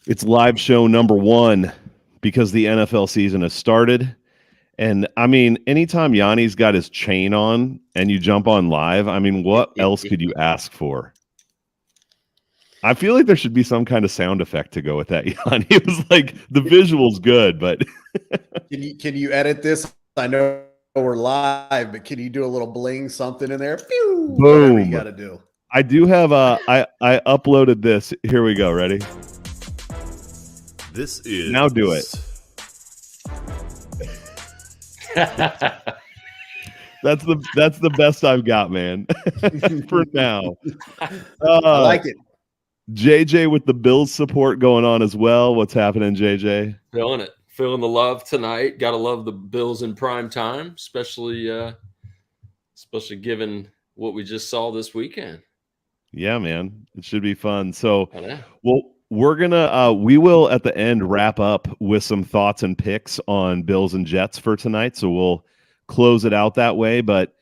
It's live show number 1 because the NFL season has started. And I mean, anytime Yanni's got his chain on and you jump on live, I mean, what else could you ask for? I feel like there should be some kind of sound effect to go with that, Yanni. It was like the visual's good, but can you edit this? I know we're live, but can you do a little bling something in there? Pew! boom. Whatever you got to do. I do have I uploaded this. Here we go. Ready? This is now do it. That's the best I've got, man. For now. I like it. JJ with the Bills support going on as well. What's happening, JJ? Feeling it. Feeling the love tonight. Gotta love the Bills in prime time, especially given what we just saw this weekend. Yeah, man. It should be fun. So we will at the end wrap up with some thoughts and picks on Bills and Jets for tonight. So we'll close it out that way. But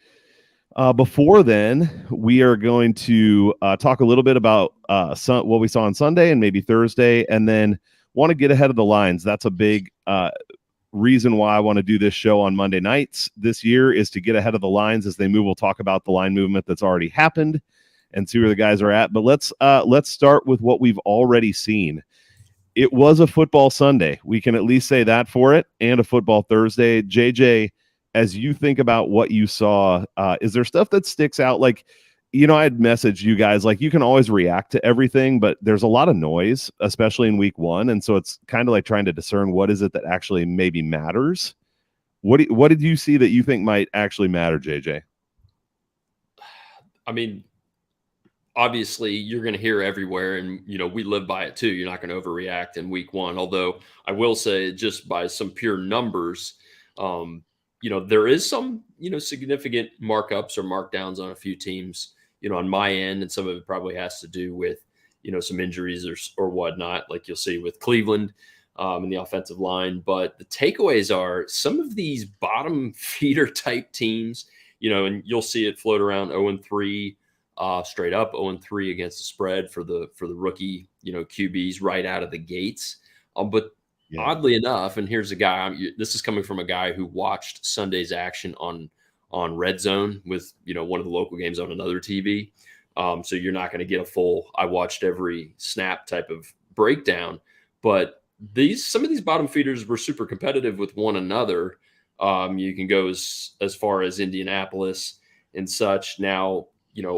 before then, we are going to talk a little bit about what we saw on Sunday and maybe Thursday, and then want to get ahead of the lines. That's a big reason why I want to do this show on Monday nights this year, is to get ahead of the lines as they move. We'll talk about the line movement that's already happened and see where the guys are at. But let's start with what we've already seen. It was a football Sunday. We can at least say that for it, and a football Thursday. JJ, as you think about what you saw, is there stuff that sticks out? Like, I had messaged you guys, like, you can always react to everything, but there's a lot of noise, especially in week 1. And so it's kind of like trying to discern what is it that actually maybe matters. What did you see that you think might actually matter, JJ? I mean, obviously you're going to hear everywhere, and we live by it too. You're not going to overreact in week 1. Although I will say, just by some pure numbers, there is some, significant markups or markdowns on a few teams, on my end. And some of it probably has to do with, some injuries or whatnot, like you'll see with Cleveland in the offensive line. But the takeaways are some of these bottom feeder type teams, and you'll see it float around 0-3, straight up 0-3 against the spread for the rookie, QBs right out of the gates. But yeah, oddly enough, and here's a guy, this is coming from a guy who watched Sunday's action on Red Zone with, one of the local games on another TV. So you're not going to get a full, I watched every snap type of breakdown. But some of these bottom feeders were super competitive with one another. You can go as far as Indianapolis and such. Now,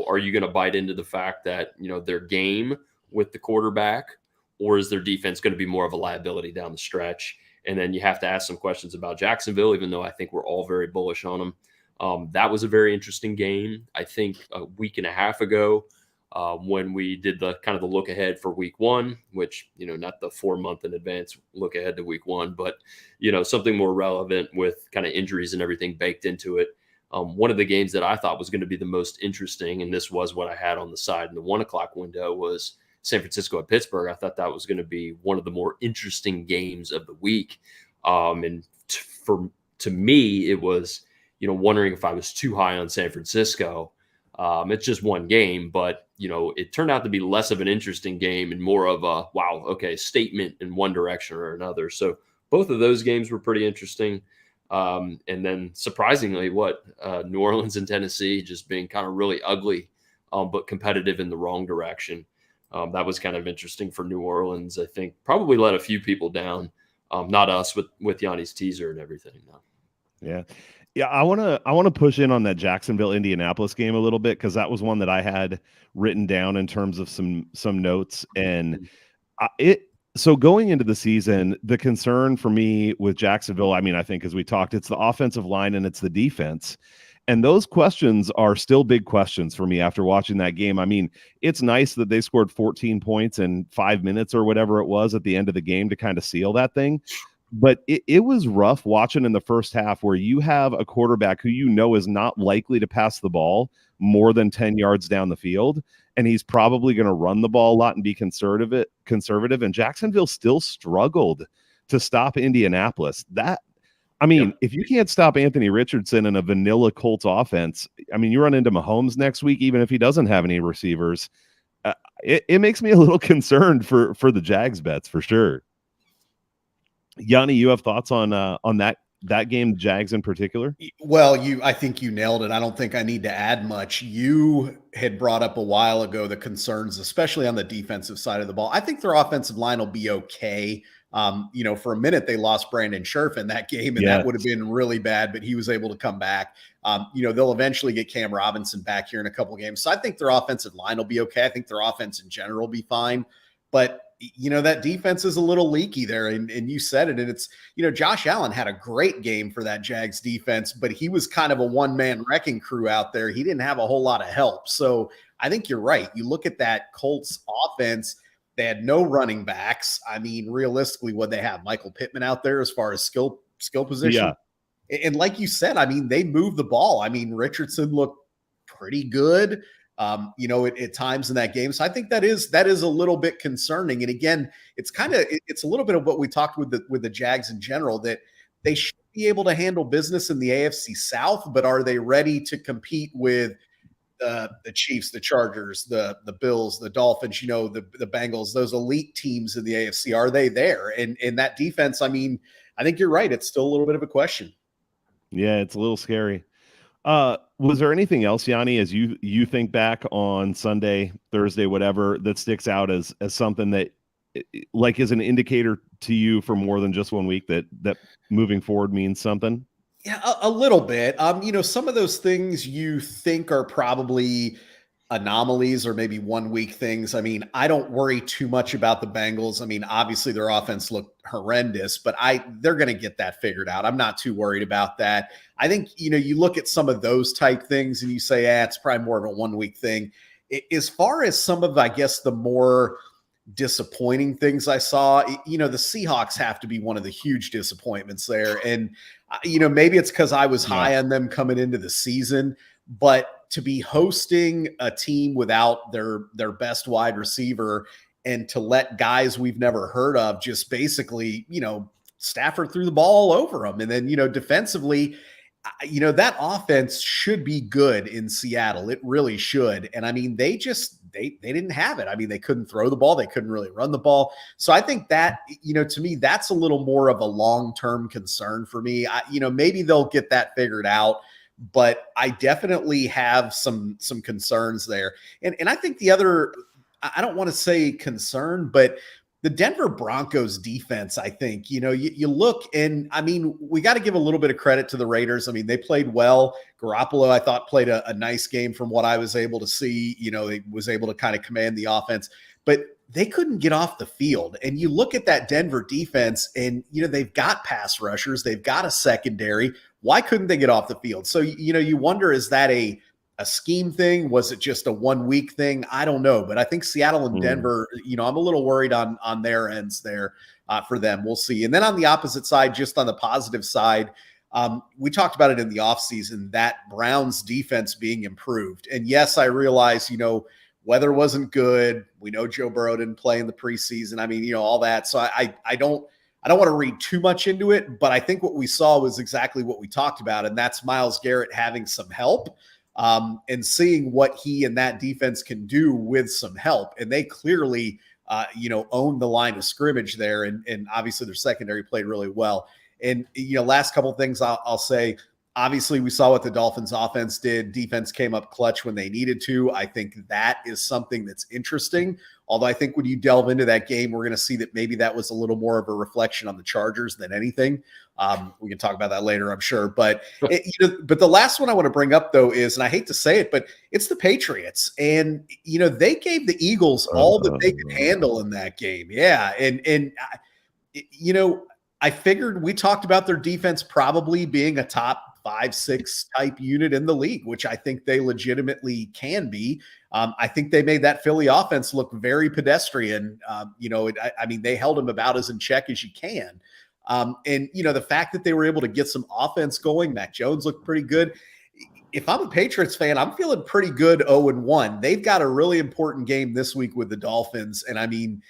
are you going to bite into the fact that, their game with the quarterback, or is their defense going to be more of a liability down the stretch? And then you have to ask some questions about Jacksonville, even though I think we're all very bullish on them. That was a very interesting game. I think a week and a half ago, when we did the kind of the look ahead for week 1, which, not the 4-month in advance look ahead to week 1, but, something more relevant with kind of injuries and everything baked into it. One of the games that I thought was going to be the most interesting, and this was what I had on the side in the 1:00 window, was San Francisco at Pittsburgh. I thought that was going to be one of the more interesting games of the week. And to me, it was, wondering if I was too high on San Francisco. It's just one game, but, it turned out to be less of an interesting game and more of a, wow, okay, statement in one direction or another. So both of those games were pretty interesting. And then surprisingly, New Orleans and Tennessee just being kind of really ugly, but competitive in the wrong direction. That was kind of interesting for New Orleans. I think probably let a few people down, not us with Yanni's teaser and everything. No. Yeah. I want to push in on that Jacksonville Indianapolis game a little bit, because that was one that I had written down in terms of some notes. And so going into the season, the concern for me with Jacksonville, I mean, I think as we talked, it's the offensive line and it's the defense. And those questions are still big questions for me after watching that game. I mean, it's nice that they scored 14 points in 5 minutes or whatever it was at the end of the game to kind of seal that thing. But it was rough watching in the first half, where you have a quarterback who is not likely to pass the ball more than 10 yards down the field, and he's probably going to run the ball a lot and be conservative. And Jacksonville still struggled to stop Indianapolis. If you can't stop Anthony Richardson in a vanilla Colts offense, I mean, you run into Mahomes next week, even if he doesn't have any receivers. it makes me a little concerned for the Jags bets for sure. Yanni, you have thoughts on that game, Jags in particular? Well, I think you nailed it. I don't think I need to add much. You had brought up a while ago the concerns, especially on the defensive side of the ball. I think their offensive line will be okay. For a minute they lost Brandon Scherf in that game, and that would have been really bad, but he was able to come back. They'll eventually get Cam Robinson back here in a couple games. So I think their offensive line will be okay. I think their offense in general will be fine. But that defense is a little leaky there. And you said it. And it's, Josh Allen had a great game for that Jags defense, but he was kind of a one-man wrecking crew out there. He didn't have a whole lot of help. So I think you're right. You look at that Colts offense, they had no running backs. I mean, realistically, what they have, Michael Pittman out there as far as skill position. Yeah. And like you said, I mean, they moved the ball. I mean, Richardson looked pretty good. At times in that game. So I think that is a little bit concerning. And again, it's a little bit of what we talked with the Jags in general, that they should be able to handle business in the AFC South, but are they ready to compete with the Chiefs, the Chargers, the Bills, the Dolphins, the Bengals, those elite teams in the AFC? Are they there? And that defense, I mean, I think you're right. It's still a little bit of a question. Yeah, it's a little scary. Was there anything else, Yanni, as you think back on Sunday, Thursday, whatever, that sticks out as something that like is an indicator to you for more than just 1 week that moving forward means something? Yeah, a little bit. Some of those things you think are probably anomalies or maybe 1 week things. I mean, I don't worry too much about the Bengals. I mean, obviously their offense looked horrendous, but they're going to get that figured out. I'm not too worried about that. I think, you look at some of those type things and you say, it's probably more of a 1 week thing. As far as some of, I guess, the more disappointing things I saw, the Seahawks have to be one of the huge disappointments there. And, maybe it's because I was high on them coming into the season, but to be hosting a team without their best wide receiver and to let guys we've never heard of just basically, Stafford threw the ball all over them. And then, defensively, that offense should be good in Seattle. It really should. And I mean, they didn't have it. I mean, they couldn't throw the ball. They couldn't really run the ball. So I think that, to me, that's a little more of a long-term concern for me. Maybe they'll get that figured out, but I definitely have some concerns there. And I think the other, I don't want to say concern, but the Denver Broncos defense, I think, you look, and I mean, we got to give a little bit of credit to the Raiders. I mean, they played well. Garoppolo, I thought, played a nice game from what I was able to see. He was able to kind of command the offense, but they couldn't get off the field. And you look at that Denver defense and, they've got pass rushers. They've got a secondary. Why couldn't they get off the field? So, you wonder, is that a scheme thing? Was it just a 1 week thing? I don't know. But I think Seattle and Denver, I'm a little worried on their ends there for them. We'll see. And then on the opposite side, just on the positive side, we talked about it in the offseason, that Browns defense being improved. And yes, I realize, weather wasn't good. We know Joe Burrow didn't play in the preseason. I mean, all that. So I don't want to read too much into it, but I think what we saw was exactly what we talked about. And that's Myles Garrett having some help and seeing what he and that defense can do with some help. And they clearly, own the line of scrimmage there. And obviously their secondary played really well. And, last couple of things I'll say, obviously we saw what the Dolphins offense did. Defense came up clutch when they needed to. I think that is something that's interesting. Although I think when you delve into that game, we're going to see that maybe that was a little more of a reflection on the Chargers than anything. We can talk about that later, I'm sure. But but the last one I want to bring up, though, is, and I hate to say it, but it's the Patriots. And, they gave the Eagles all that they could handle in that game. Yeah. And I figured, we talked about their defense probably being a top 5-6 type unit in the league, which I think they legitimately can be. I think they made that Philly offense look very pedestrian. I mean, they held them about as in check as you can. And the fact that they were able to get some offense going, Mac Jones looked pretty good. If I'm a Patriots fan, I'm feeling pretty good 0-1. They've got a really important game this week with the Dolphins. And I mean,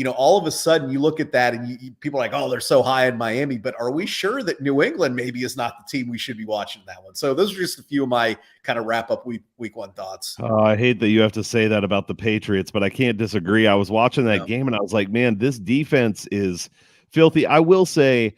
all of a sudden you look at that and people are like, oh, they're so high in Miami, but are we sure that New England maybe is not the team we should be watching that one? So those are just a few of my kind of wrap up week one thoughts. I hate that you have to say that about the Patriots, but I can't disagree. I was watching that Yeah. game and I was like, man, this defense is filthy. I will say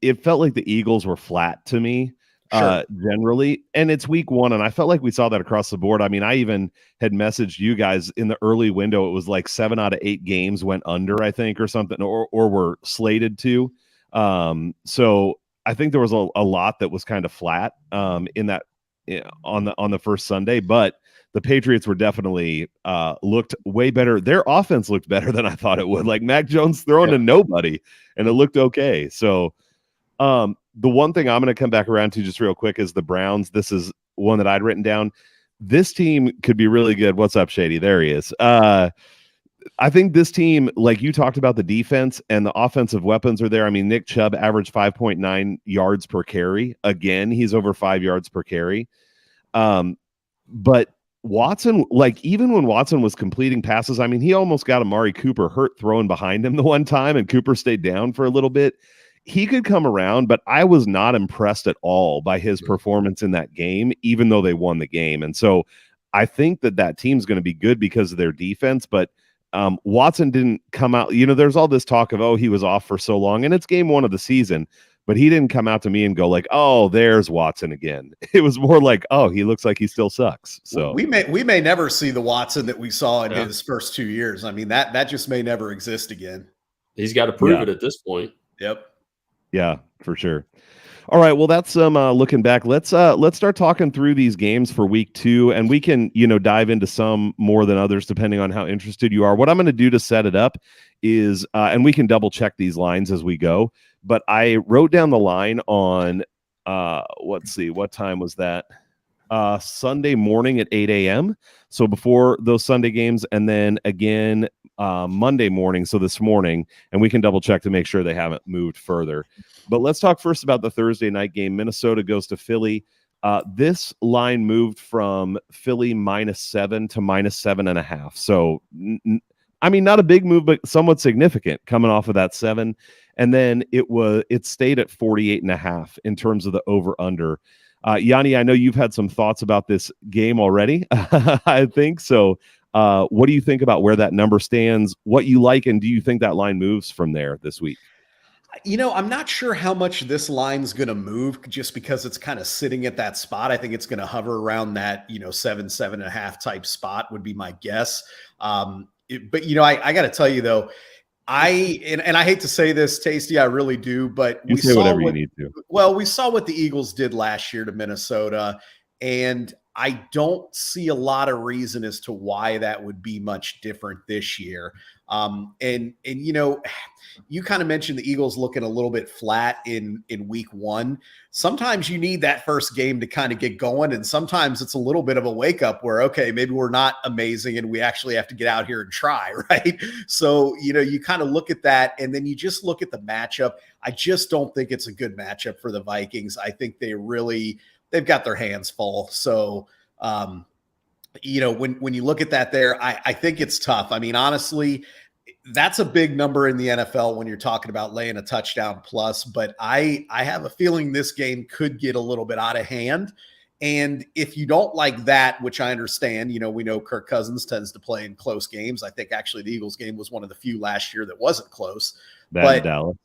it felt like the Eagles were flat to me. Sure. Generally, and it's week one, and I felt like we saw that across the board. I mean, I even had messaged you guys in the early window. It was like 7 out of 8 games went under, I think, or something, or were slated to. So I think there was a lot that was kind of flat in that on the first Sunday, but the Patriots were definitely looked way better. Their offense looked better than I thought it would. Like Mac Jones throwing to nobody, and it looked okay. So the one thing I'm going to come back around to just real quick is the Browns. This is one that I'd written down. This team could be really good. What's up, Shady? There he is. I think this team, like you talked about the defense and the offensive weapons are there. I mean, Nick Chubb averaged 5.9 yards per carry. Again, he's over 5 yards per carry. But Watson, like even when Watson was completing passes, I mean, he almost got Amari Cooper hurt throwing behind him the one time, and Cooper stayed down for a little bit. He could come around, but I was not impressed at all by his performance in that game, even though they won the game. And so I think that team's going to be good because of their defense, but Watson didn't come out. There's all this talk of, oh, he was off for so long, and it's game one of the season, but he didn't come out to me and go like, oh, there's Watson again. It was more like, oh, he looks like he still sucks. So we may never see the Watson that we saw in his first 2 years. I mean, that just may never exist again. He's got to prove it at this point. Yep. Yeah, for sure. All right, well, that's looking back. Let's start talking through these games for week 2, and we can dive into some more than others depending on how interested you are. What I'm going to do to set it up is, and we can double check these lines as we go. But I wrote down the line on, let's see, what time was that? Sunday morning at 8 a.m. So before those Sunday games, and then again Monday morning, so this morning, and we can double check to make sure they haven't moved further. But let's talk first about the Thursday night game. Minnesota goes to Philly. This line moved from Philly -7 to -7.5. So, I mean, not a big move, but somewhat significant coming off of that 7. And then it stayed at 48.5 in terms of the over-under. Yanni, I know you've had some thoughts about this game already, I think. So what do you think about where that number stands, what you like, and do you think that line moves from there this week? I'm not sure how much this line's going to move just because it's kind of sitting at that spot. I think it's going to hover around that, 7.5 type spot would be my guess. But I got to tell you, though, and I hate to say this, Tasty, I really do, but you say whatever you need to. Well, we saw what the Eagles did last year to Minnesota, and I don't see a lot of reason as to why that would be much different this year. And you kind of mentioned the Eagles looking a little bit flat in week 1. Sometimes you need that first game to kind of get going. And sometimes it's a little bit of a wake up where, okay, maybe we're not amazing and we actually have to get out here and try. Right. So, you kind of look at that and then you just look at the matchup. I just don't think it's a good matchup for the Vikings. I think they've got their hands full. So, when you look at that there, I think it's tough. I mean, honestly, that's a big number in the NFL when you're talking about laying a touchdown plus, but I have a feeling this game could get a little bit out of hand. And if you don't like that, which I understand, we know Kirk Cousins tends to play in close games. I think actually the Eagles game was one of the few last year that wasn't close. But Dallas.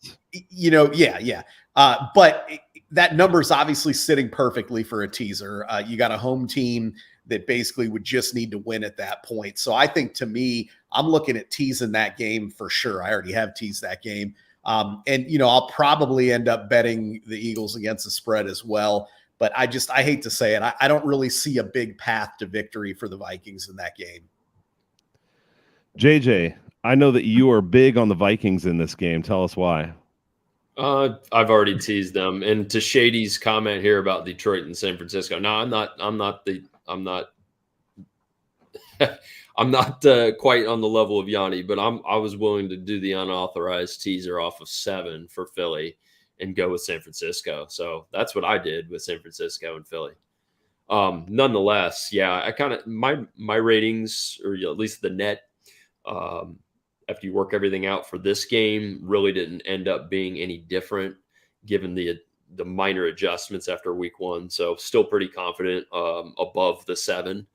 Yeah. But that number is obviously sitting perfectly for a teaser. You got a home team that basically would just need to win at that point. So I think, to me, I'm looking at teasing that game for sure. I already have teased that game. And I'll probably end up betting the Eagles against the spread as well. But I hate to say it. I don't really see a big path to victory for the Vikings in that game. JJ, I know that you are big on the Vikings in this game. Tell us why. I've already teased them. And to Shady's comment here about Detroit and San Francisco. No, I'm not quite on the level of Yanni, but I was willing to do the unauthorized teaser off of 7 for Philly and go with San Francisco. So that's what I did with San Francisco and Philly. Nonetheless, yeah, I kind of my ratings, or at least the net after you work everything out for this game, really didn't end up being any different given the minor adjustments after week one. So still pretty confident above the 7.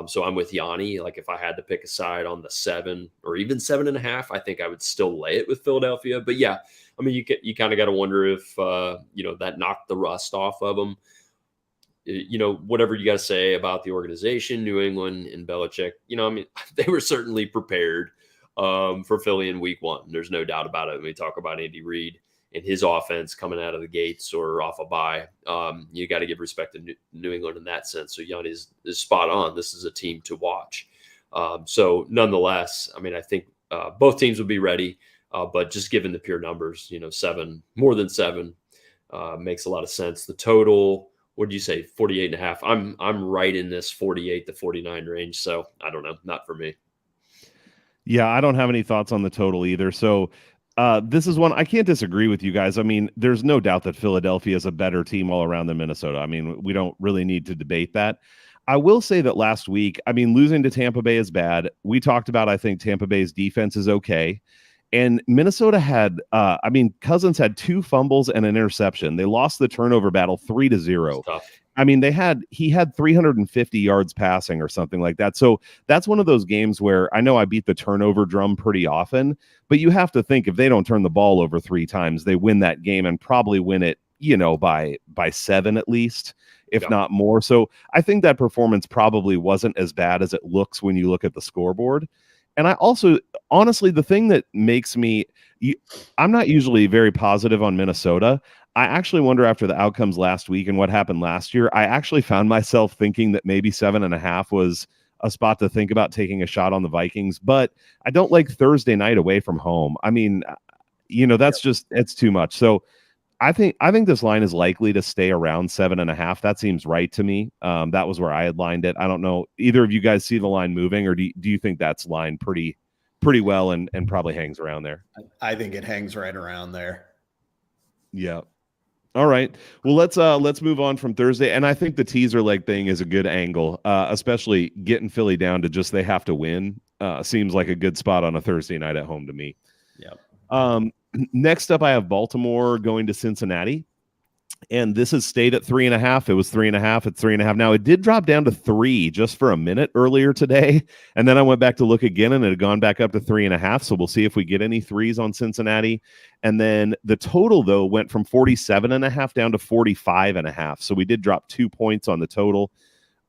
So I'm with Yanni. Like if I had to pick a side on the 7 or even 7.5, I think I would still lay it with Philadelphia. But yeah, I mean, you kind of got to wonder if, that knocked the rust off of them. Whatever you got to say about the organization, New England and Belichick, I mean, they were certainly prepared for Philly in week one. There's no doubt about it. When we talk about Andy Reid and his offense coming out of the gates or off a bye, you got to give respect to New England in that sense. So Yanni is spot on. This is a team to watch. So nonetheless, I mean, I think both teams will be ready, but just given the pure numbers, 7, more than 7 makes a lot of sense. The total, what did you say, 48.5? I'm right in this 48 to 49 range. So I don't know, not for me. Yeah, I don't have any thoughts on the total either. So this is one I can't disagree with you guys. I mean, there's no doubt that Philadelphia is a better team all around than Minnesota. I mean, we don't really need to debate that. I will say that last week, I mean, losing to Tampa Bay is bad. We talked about, I think Tampa Bay's defense is okay. And Minnesota had, Cousins had 2 fumbles and an interception. They lost the turnover battle 3-0. I mean, he had 350 yards passing or something like that. So that's one of those games where I know I beat the turnover drum pretty often, but you have to think if they don't turn the ball over 3 times, they win that game and probably win it, by 7 at least, if not more. So I think that performance probably wasn't as bad as it looks when you look at the scoreboard. And I also, honestly, the thing that makes me, I'm not usually very positive on Minnesota. I actually wonder after the outcomes last week and what happened last year, I actually found myself thinking that maybe 7.5 was a spot to think about taking a shot on the Vikings. But I don't like Thursday night away from home. I mean, that's just, it's too much. So I think this line is likely to stay around 7.5. That seems right to me. That was where I had lined it. I don't know. Either of you guys see the line moving, or do you think that's lined pretty well and probably hangs around there? I think it hangs right around there. Yeah. All right. Well, let's move on from Thursday. And I think the teaser leg thing is a good angle, especially getting Philly down to just they have to win. Seems like a good spot on a Thursday night at home to me. Yep. Next up, I have Baltimore going to Cincinnati, and this has stayed at 3.5. It was 3.5 at 3.5. Now it did drop down to 3 just for a minute earlier today, and then I went back to look again, and it had gone back up to 3.5. So we'll see if we get any 3s on Cincinnati. And then the total though went from 47.5 down to 45.5. So we did drop 2 points on the total.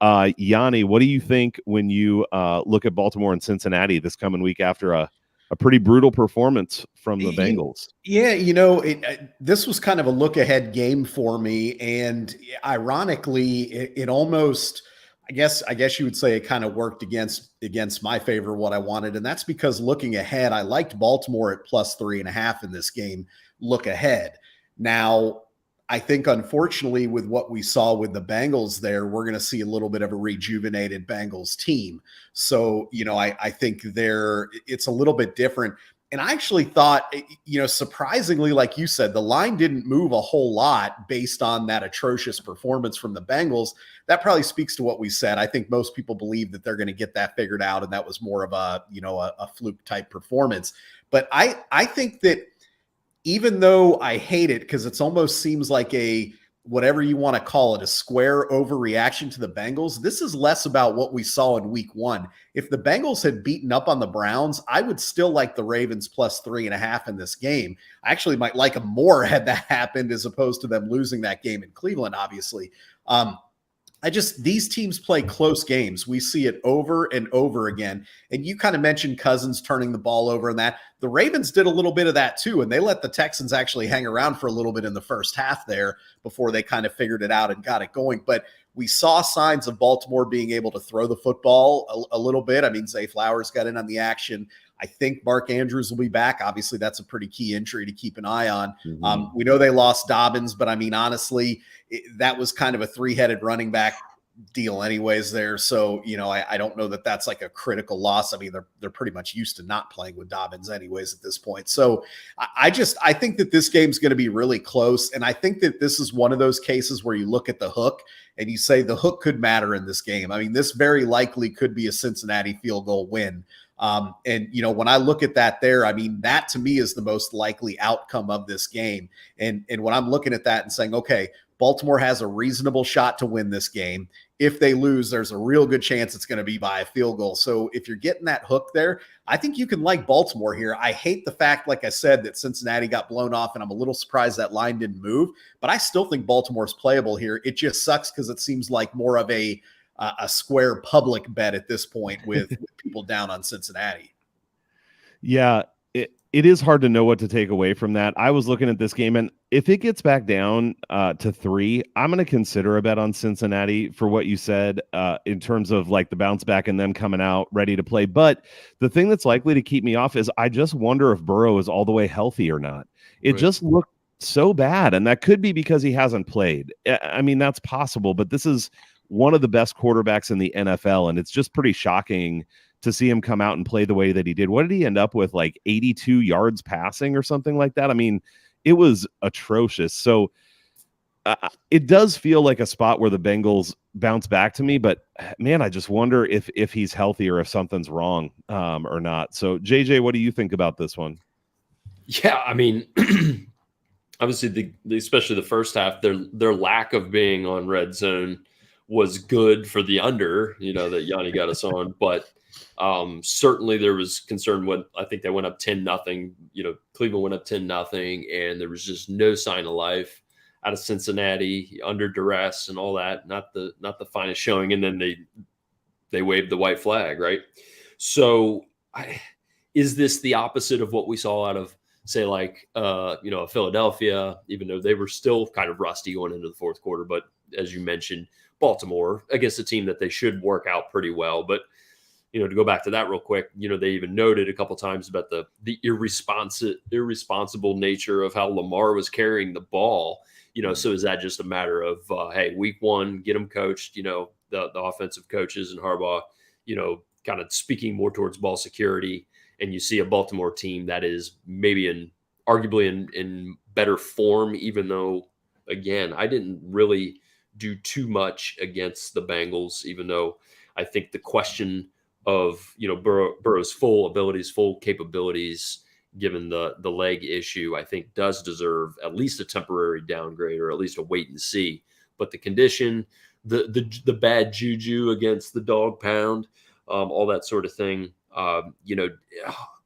Yanni, what do you think when you look at Baltimore and Cincinnati this coming week after a pretty brutal performance from the Bengals? Yeah, this was kind of a look-ahead game for me, and ironically, it almost, I guess you would say, it kind of worked against my favor, what I wanted, and that's because looking ahead, I liked Baltimore at plus 3.5 in this game. Look ahead. Now, I think, unfortunately, with what we saw with the Bengals there, we're going to see a little bit of a rejuvenated Bengals team. So, I think it's a little bit different. And I actually thought, surprisingly, like you said, the line didn't move a whole lot based on that atrocious performance from the Bengals. That probably speaks to what we said. I think most people believe that they're going to get that figured out, and that was more of a fluke type performance. But I think that, even though I hate it because it almost seems like a, whatever you want to call it, a square overreaction to the Bengals, this is less about what we saw in week one. If the Bengals had beaten up on the Browns, I would still like the Ravens plus 3.5 in this game. I actually might like them more had that happened as opposed to them losing that game in Cleveland, obviously. These teams play close games. We see it over and over again. And you kind of mentioned Cousins turning the ball over and that. The Ravens did a little bit of that too, and they let the Texans actually hang around for a little bit in the first half there before they kind of figured it out and got it going. But we saw signs of Baltimore being able to throw the football a little bit. I mean, Zay Flowers got in on the action. I think Mark Andrews will be back. Obviously, that's a pretty key injury to keep an eye on. Mm-hmm. We know they lost Dobbins, but I mean, honestly, that was kind of a 3-headed running back deal anyways there. So, I don't know that that's like a critical loss. I mean, they're pretty much used to not playing with Dobbins anyways at this point. So I think that this game's going to be really close. And I think that this is one of those cases where you look at the hook and you say the hook could matter in this game. I mean, this very likely could be a Cincinnati field goal win. And, when I look at that there, I mean, that to me is the most likely outcome of this game. And when I'm looking at that and saying, okay, Baltimore has a reasonable shot to win this game. If they lose, there's a real good chance it's going to be by a field goal. So if you're getting that hook there, I think you can like Baltimore here. I hate the fact, like I said, that Cincinnati got blown off, and I'm a little surprised that line didn't move, but I still think Baltimore's playable here. It just sucks because it seems like more of a square public bet at this point with people down on Cincinnati. Yeah, it is hard to know what to take away from that. I was looking at this game, and if it gets back down to 3, I'm going to consider a bet on Cincinnati for what you said in terms of like the bounce back and them coming out ready to play. But the thing that's likely to keep me off is I just wonder if Burrow is all the way healthy or not. It just looked so bad, and that could be because he hasn't played. I mean, that's possible, but this is one of the best quarterbacks in the NFL, and it's just pretty shocking to see him come out and play the way that he did. What did he end up with, like 82 yards passing or something like that? I mean, it was atrocious. So it does feel like a spot where the Bengals bounce back to me, but man, I just wonder if he's healthy or if something's wrong or not. So JJ, what do you think about this one? Yeah, I mean, obviously especially the first half, their lack of being on red zone was good for the under, that Yanni got us on, but certainly there was concern when I think they went up 10-0, Cleveland went up 10-0, and there was just no sign of life out of Cincinnati under duress and all that. Not the finest showing. And then they waved the white flag. Right. So is this the opposite of what we saw out of, say, like, Philadelphia, even though they were still kind of rusty going into the fourth quarter, but as you mentioned, Baltimore against a team that they should work out pretty well. But, to go back to that real quick, they even noted a couple times about the irresponsible nature of how Lamar was carrying the ball. So is that just a matter of, hey, week 1, get them coached, the offensive coaches and Harbaugh, kind of speaking more towards ball security, and you see a Baltimore team that is maybe arguably in better form, even though, again, I didn't really do too much against the Bengals, even though I think the question of, Burrow's full abilities, full capabilities, given the leg issue, I think does deserve at least a temporary downgrade or at least a wait and see. But the condition, the bad juju against the dog pound, all that sort of thing,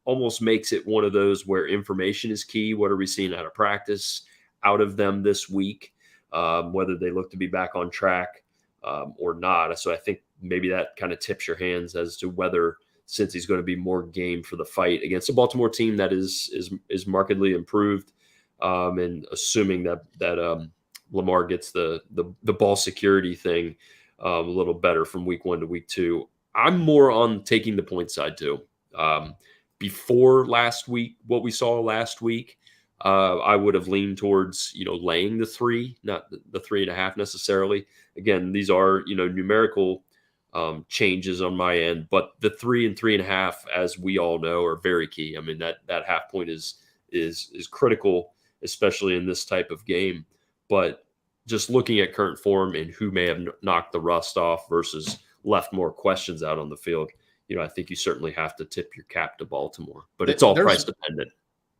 almost makes it one of those where information is key. What are we seeing out of practice, out of them this week? Whether they look to be back on track or not. So I think maybe that kind of tips your hands as to whether, since he's going to be more game for the fight against a Baltimore team that is markedly improved, and assuming that Lamar gets the ball security thing a little better from week 1 to week 2. I'm more on taking the point side too. Before last week, what we saw last week, I would have leaned towards, laying the 3, not the 3.5 necessarily. Again, these are, numerical changes on my end, but the 3 and 3.5, as we all know, are very key. I mean, that half point is critical, especially in this type of game. But just looking at current form and who may have knocked the rust off versus left more questions out on the field, I think you certainly have to tip your cap to Baltimore, but it's all price dependent.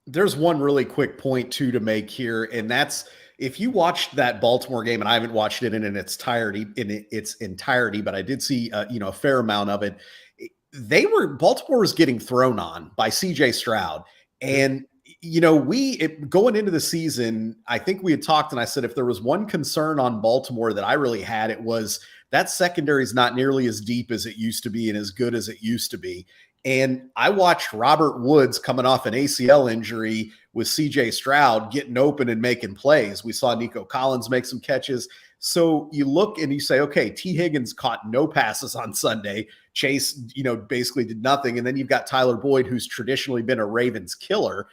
There's one really quick point too to make here, and that's if you watched that Baltimore game, and I haven't watched it in its entirety, but I did see a fair amount of it. Baltimore was getting thrown on by CJ Stroud, and going into the season, I think we had talked, and I said if there was one concern on Baltimore that I really had, it was that secondary is not nearly as deep as it used to be and as good as it used to be. And I watched Robert Woods coming off an ACL injury with CJ Stroud getting open and making plays. We saw Nico Collins make some catches. So you look and you say, okay, T. Higgins caught no passes on Sunday. Chase, basically did nothing. And then you've got Tyler Boyd, who's traditionally been a Ravens killer.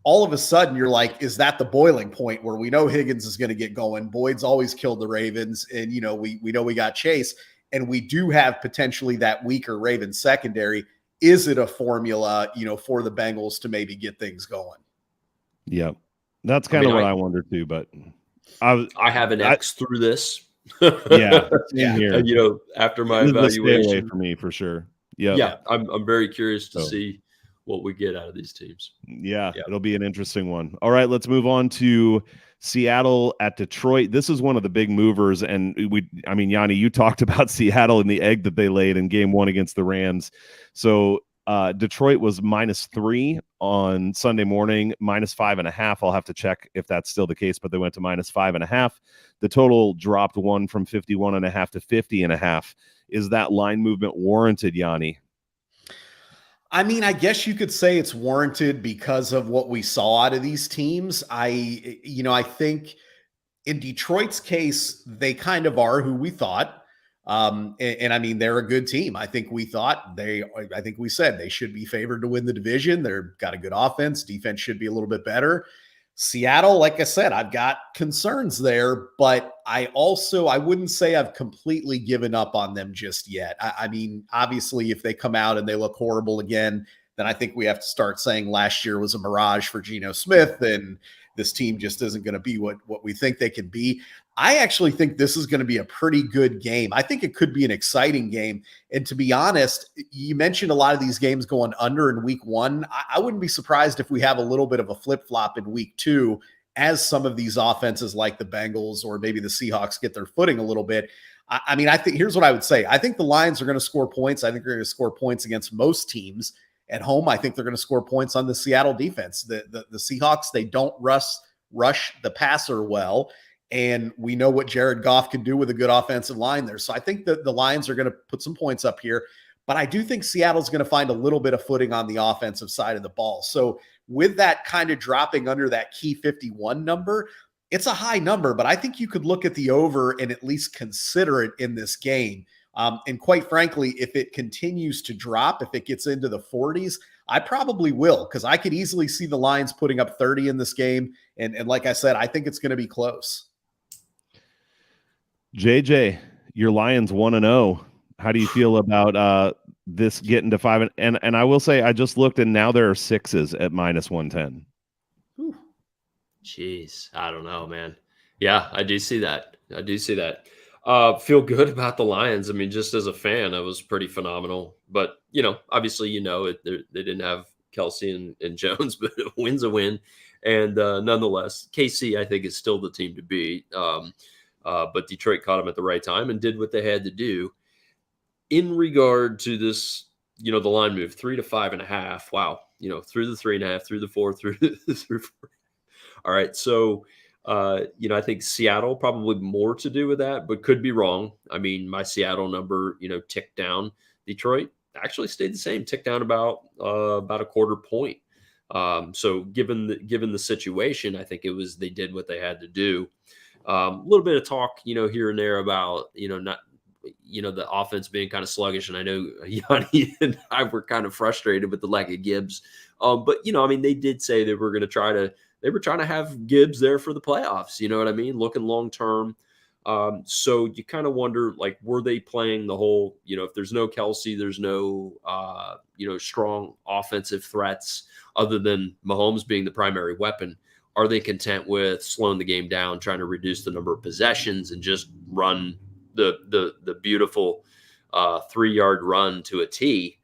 All of a sudden you're like, is that the boiling point where we know Higgins is going to get going? Boyd's always killed the Ravens. And, we know we got Chase, and we do have potentially that weaker Ravens secondary. Is it a formula, for the Bengals to maybe get things going? Yeah, that's kind of what I wonder too. But I have an X through this. Yeah, same here. After my evaluation, for me for sure. Yep. Yeah, I'm very curious to So, see what we get out of these teams. yeah, Yeah. it'll be an interesting one. All right, let's move on to Seattle at Detroit. This is one of the big movers, and Yanni, you talked about Seattle and the egg that they laid in game one against the Rams. So Detroit was -3 on Sunday morning, -5.5. I'll have to check if that's still the case, but they went to -5.5. The total dropped one from 51.5 to 50.5. Is that line movement warranted, Yanni? I mean, I guess you could say it's warranted because of what we saw out of these teams. I think in Detroit's case, they kind of are who we thought. And I mean, they're a good team. I think we said they should be favored to win the division. They've got a good offense. Defense should be a little bit better. Seattle, like I said, I've got concerns there, but I wouldn't say I've completely given up on them just yet. I mean, obviously, if they come out and they look horrible again, then I think we have to start saying last year was a mirage for Geno Smith, and this team just isn't going to be what we think they can be. I actually think this is going to be a pretty good game. I think it could be an exciting game. And to be honest, you mentioned a lot of these games going under in week one. I wouldn't be surprised if we have a little bit of a flip-flop in week two as some of these offenses like the Bengals or maybe the Seahawks get their footing a little bit. I mean, I think here's what I would say. I think the Lions are going to score points. I think they're going to score points against most teams. At home, I think they're going to score points on the Seattle defense. The Seahawks, they don't rush the passer well. And we know what Jared Goff can do with a good offensive line there. So I think that the Lions are going to put some points up here. But I do think Seattle's going to find a little bit of footing on the offensive side of the ball. So with that kind of dropping under that key 51 number, it's a high number, but I think you could look at the over and at least consider it in this game. And quite frankly, if it continues to drop, if it gets into the 40s, I probably will, because I could easily see the Lions putting up 30 in this game. And like I said, I think it's going to be close. JJ, your Lions 1-0. How do you feel about this getting to 5? And I will say, I just looked, and now there are 6s at -110. Whew. Jeez, I don't know, man. Yeah, I do see that. Feel good about the Lions. I mean, just as a fan, it was pretty phenomenal. But, obviously, they didn't have Kelsey and Jones, but a win's a win. And nonetheless, KC, I think, is still the team to beat. But Detroit caught them at the right time and did what they had to do. In regard to this, the line move 3 to 5.5. Wow. Through the 3.5, through the 4, through 4. All right. So, I think Seattle probably more to do with that, but could be wrong. I mean, my Seattle number, ticked down. Detroit actually stayed the same, ticked down about a quarter point. So given the situation, I think they did what they had to do. A little bit of talk, here and there about, not, the offense being kind of sluggish. And I know Yanni and I were kind of frustrated with the lack of Gibbs. But, they did say they were trying to have Gibbs there for the playoffs. You know what I mean? Looking long-term. So you kind of wonder, like, were they playing the whole, if there's no Kelsey, there's no, strong offensive threats other than Mahomes being the primary weapon. Are they content with slowing the game down, trying to reduce the number of possessions and just run the beautiful 3-yard run to a T?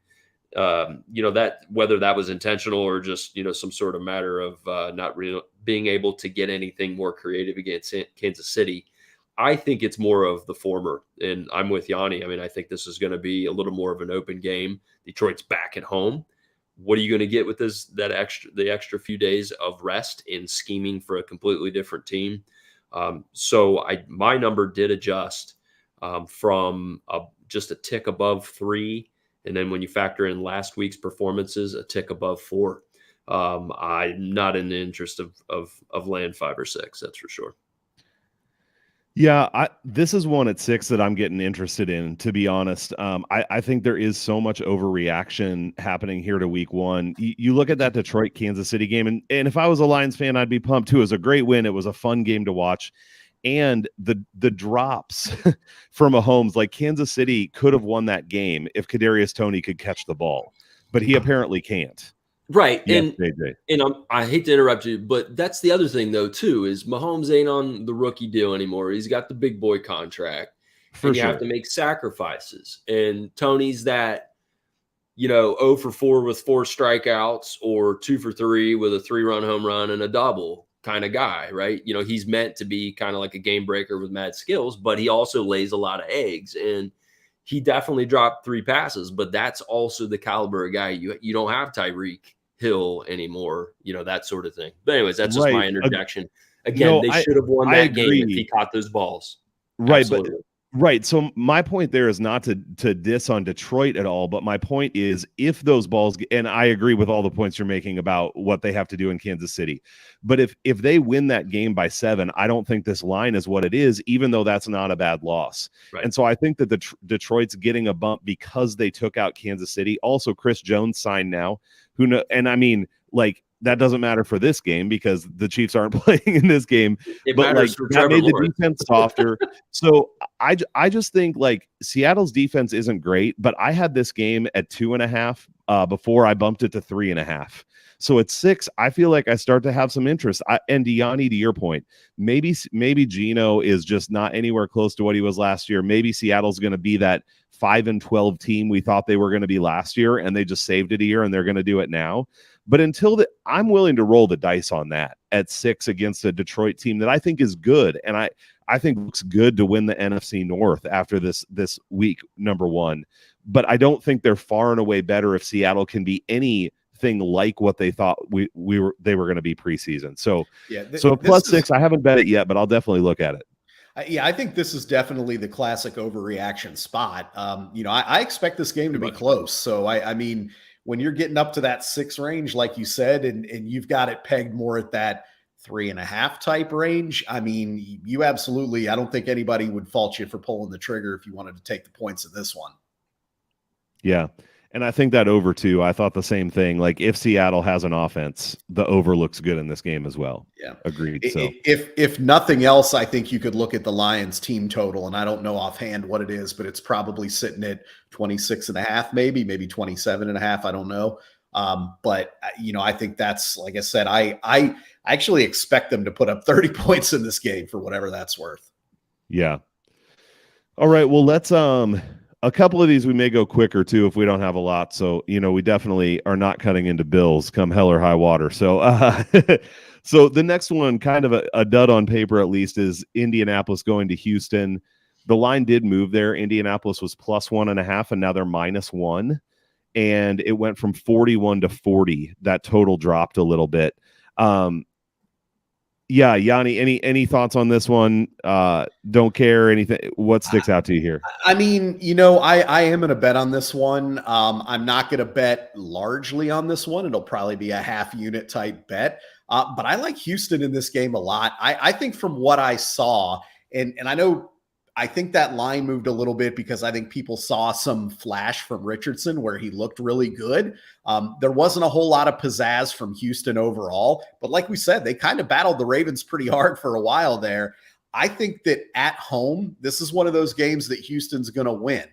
That whether that was intentional or just, some sort of matter of not being able to get anything more creative against Kansas City. I think it's more of the former, and I'm with Yanni. I mean, I think this is going to be a little more of an open game. Detroit's back at home. What are you going to get with the extra few days of rest in scheming for a completely different team? So my number did adjust from just a tick above 3. And then when you factor in last week's performances, a tick above 4. I'm not in the interest of laying 5 or 6. That's for sure. Yeah, this is one at 6 that I'm getting interested in, to be honest. I think there is so much overreaction happening here to week one. You look at that Detroit Kansas City game, and if I was a Lions fan, I'd be pumped too. It was a great win. It was a fun game to watch. And the drops from Mahomes, like Kansas City could have won that game if Kadarius Toney could catch the ball, but he apparently can't. Right. Yes, and I hate to interrupt you, but that's the other thing, though, too, is Mahomes ain't on the rookie deal anymore. He's got the big boy contract. For and you sure. have to make sacrifices. And Tony's that 0 for 4 with 4 strikeouts or 2 for 3 with a 3-run home run and a double kind of guy, right? He's meant to be kind of like a game breaker with mad skills, but he also lays a lot of eggs, and he definitely dropped 3 passes, but that's also the caliber of guy. You don't have Tyreek Hill anymore, that sort of thing. But anyways, that's just my interjection. Again, they should have won that game if he caught those balls. Right. Absolutely. Right. So my point there is not to diss on Detroit at all, but my point is if those balls, and I agree with all the points you're making about what they have to do in Kansas City, but if they win that game by 7, I don't think this line is what it is, even though that's not a bad loss. Right. And so I think that the Detroit's getting a bump because they took out Kansas City. Also, Chris Jones signed now, and I mean, like, that doesn't matter for this game because the Chiefs aren't playing in this game. But like that made the defense softer. So I just think like Seattle's defense isn't great, but I had this game at 2.5 before I bumped it to 3.5. So at 6, I feel like I start to have some interest. And Yanni, to your point, maybe Geno is just not anywhere close to what he was last year. Maybe Seattle's going to be that 5-12 team we thought they were going to be last year, and they just saved it a year, and they're going to do it now. But I'm willing to roll the dice on that at 6 against a Detroit team that I think is good, and I think looks good to win the NFC North after this week, number 1. But I don't think they're far and away better if Seattle can be anything like what they thought they were going to be preseason. So so plus 6, I haven't bet it yet, but I'll definitely look at it. I think this is definitely the classic overreaction spot. I expect this game to be close. So I mean, when you're getting up to that 6 range, like you said, and you've got it pegged more at that 3.5 type range, I mean, you absolutely, I don't think anybody would fault you for pulling the trigger if you wanted to take the points of this one. Yeah. And I think that over too, I thought the same thing. Like if Seattle has an offense, the over looks good in this game as well. Yeah. Agreed. So if nothing else, I think you could look at the Lions team total, and I don't know offhand what it is, but it's probably sitting at 26.5, maybe 27.5. I don't know. But I think that's, like I said, I actually expect them to put up 30 points in this game for whatever that's worth. Yeah. All right. Well, let's, a couple of these we may go quicker too if we don't have a lot. So, we definitely are not cutting into Bills come hell or high water. So, so the next one, kind of a dud on paper at least, is Indianapolis going to Houston. The line did move there. Indianapolis was plus 1.5, and now they're -1. And it went from 41 to 40. That total dropped a little bit. Yeah, Yanni, any thoughts on this one? Don't care anything. What sticks out to you here? I mean, I am going to bet on this one. I'm not going to bet largely on this one. It'll probably be a half unit type bet. But I like Houston in this game a lot. I think from what I saw, and I think that line moved a little bit because I think people saw some flash from Richardson where he looked really good. There wasn't a whole lot of pizzazz from Houston overall, but like we said, they kind of battled the Ravens pretty hard for a while there. I think that at home, this is one of those games that Houston's going to win.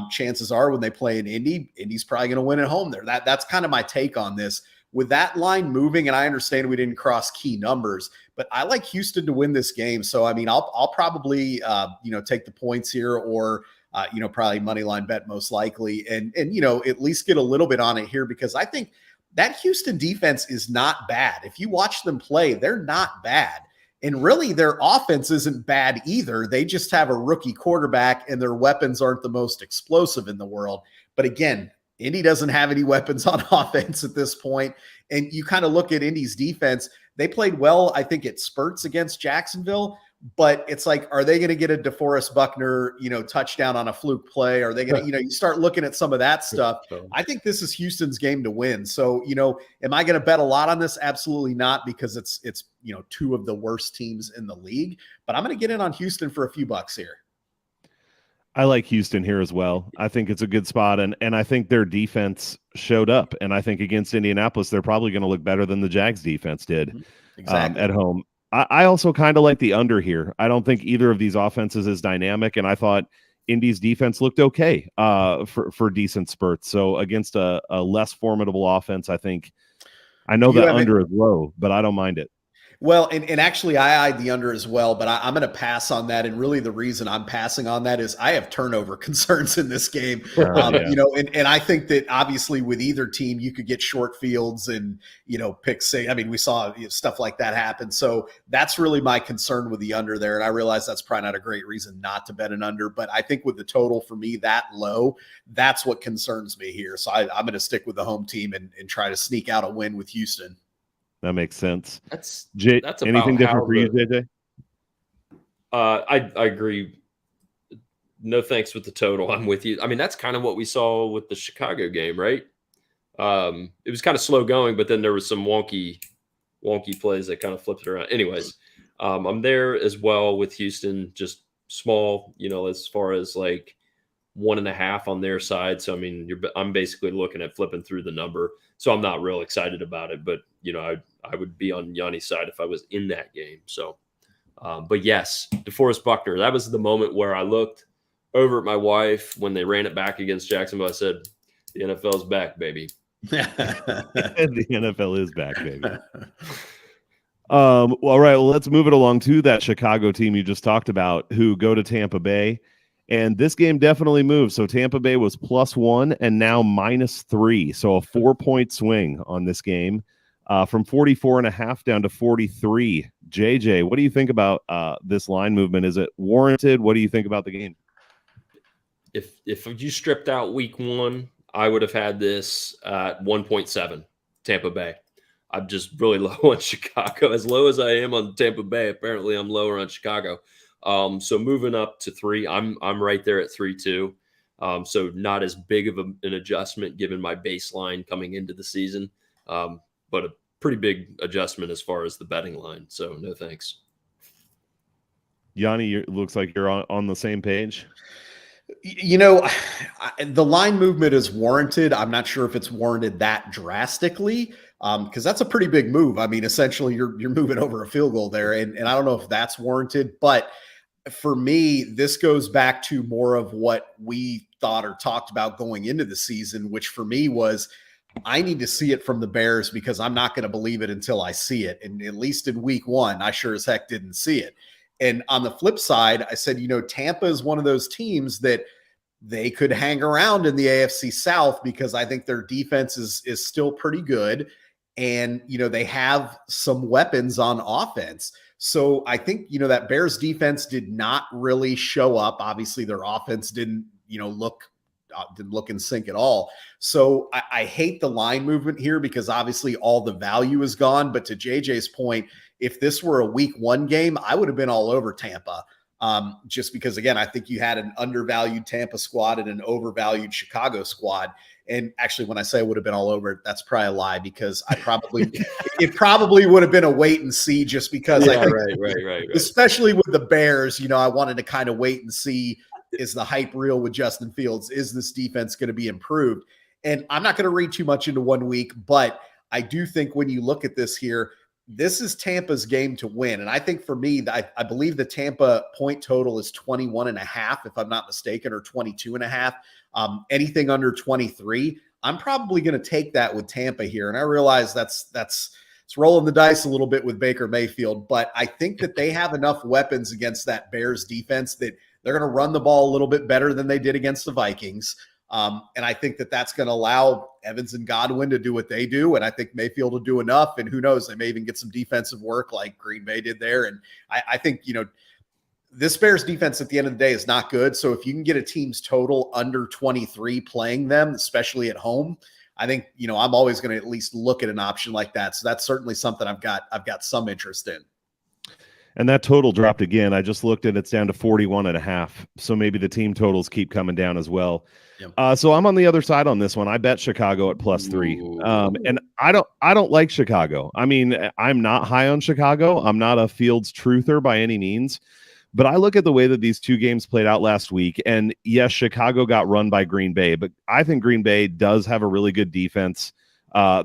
Chances are when they play in Indy's probably going to win at home there. That's kind of my take on this. With that line moving, and I understand we didn't cross key numbers, but I like Houston to win this game. So, I mean, I'll probably, take the points here, or, probably money line bet most likely, and at least get a little bit on it here, because I think that Houston defense is not bad. If you watch them play, they're not bad. And really, their offense isn't bad either. They just have a rookie quarterback, and their weapons aren't the most explosive in the world. But again, Indy doesn't have any weapons on offense at this point. And you kind of look at Indy's defense. They played well, I think, at spurts against Jacksonville. But it's like, are they going to get a DeForest Buckner, touchdown on a fluke play? Are they going to, you start looking at some of that stuff. I think this is Houston's game to win. So, am I going to bet a lot on this? Absolutely not, because it's two of the worst teams in the league. But I'm going to get in on Houston for a few bucks here. I like Houston here as well. I think it's a good spot, and I think their defense showed up. And I think against Indianapolis, they're probably going to look better than the Jags defense did at home. I also kind of like the under here. I don't think either of these offenses is dynamic, and I thought Indy's defense looked okay for decent spurts. So against a less formidable offense, I know that under is low, but I don't mind it. Well, and actually, I eyed the under as well, but I'm going to pass on that. And really, the reason I'm passing on that is I have turnover concerns in this game. Yeah. And I think that obviously with either team, you could get short fields and pick six. I mean, we saw stuff like that happen. So that's really my concern with the under there. And I realize that's probably not a great reason not to bet an under, but I think with the total for me that low, that's what concerns me here. So I'm going to stick with the home team and try to sneak out a win with Houston. That makes sense. That's anything different for you, JJ? I agree. No thanks with the total. I'm with you. I mean, that's kind of what we saw with the Chicago game, right? It was kind of slow going, but then there was some wonky plays that kind of flipped it around. Anyways, I'm there as well with Houston, just small, as far as like 1.5 on their side. So, I mean, I'm basically looking at flipping through the number. So I'm not real excited about it, but I would be on Yanni's side if I was in that game. So, but yes, DeForest Buckner, that was the moment where I looked over at my wife when they ran it back against Jacksonville. I said, the NFL's back, baby. The NFL is back, baby. All right. Well, let's move it along to that Chicago team you just talked about, who go to Tampa Bay. And this game definitely moved. So Tampa Bay was +1 and now -3. So a 4-point swing on this game, from 44.5 down to 43. JJ, what do you think about this line movement? Is it warranted? What do you think about the game? If you stripped out week 1, I would have had this at 1.7 Tampa Bay. I'm just really low on Chicago. As low as I am on Tampa Bay, apparently I'm lower on Chicago. So moving up to 3, I'm right there at 3-2. So not as big of an adjustment given my baseline coming into the season, but a pretty big adjustment as far as the betting line. So no thanks. Yanni, it looks like you're on the same page. The line movement is warranted. I'm not sure if it's warranted that drastically, because that's a pretty big move. I mean, essentially, you're moving over a field goal there, and I don't know if that's warranted. But for me, this goes back to more of what we thought or talked about going into the season, which for me was, I need to see it from the Bears because I'm not going to believe it until I see it. And at least in week 1, I sure as heck didn't see it. And on the flip side, I said, Tampa is one of those teams that they could hang around in the AFC South because I think their defense is still pretty good. And, they have some weapons on offense. So I think, that Bears defense did not really show up. Obviously, their offense didn't look in sync at all. So I hate the line movement here because obviously all the value is gone. But to JJ's point, if this were a week 1 game, I would have been all over Tampa. Just because, again, I think you had an undervalued Tampa squad and an overvalued Chicago squad. And actually, when I say I would have been all over it, that's probably a lie because it probably would have been a wait and see just because I think, right. Especially with the Bears, I wanted to kind of wait and see, is the hype real with Justin Fields? Is this defense going to be improved? And I'm not going to read too much into 1 week, but I do think when you look at this here, this is Tampa's game to win. And I think for me, I believe the Tampa point total is 21.5, if I'm not mistaken, or 22.5. Anything under 23, I'm probably going to take that with Tampa here. And I realize that's it's rolling the dice a little bit with Baker Mayfield, but I think that they have enough weapons against that Bears defense that they're going to run the ball a little bit better than they did against the Vikings. And I think that that's going to allow Evans and Godwin to do what they do. And I think Mayfield will do enough. And who knows, they may even get some defensive work like Green Bay did there. And I think, this Bears defense at the end of the day is not good. So if you can get a team's total under 23 playing them, especially at home, I think, I'm always going to at least look at an option like that. So that's certainly something I've got some interest in. And that total dropped again. I just looked and it's down to 41.5. So maybe the team totals keep coming down as well. Yep. So I'm on the other side on this one. I bet Chicago at +3. And I don't like Chicago. I mean, I'm not high on Chicago. I'm not a Fields truther by any means. But I look at the way that these 2 games played out last week. And yes, Chicago got run by Green Bay. But I think Green Bay does have a really good defense.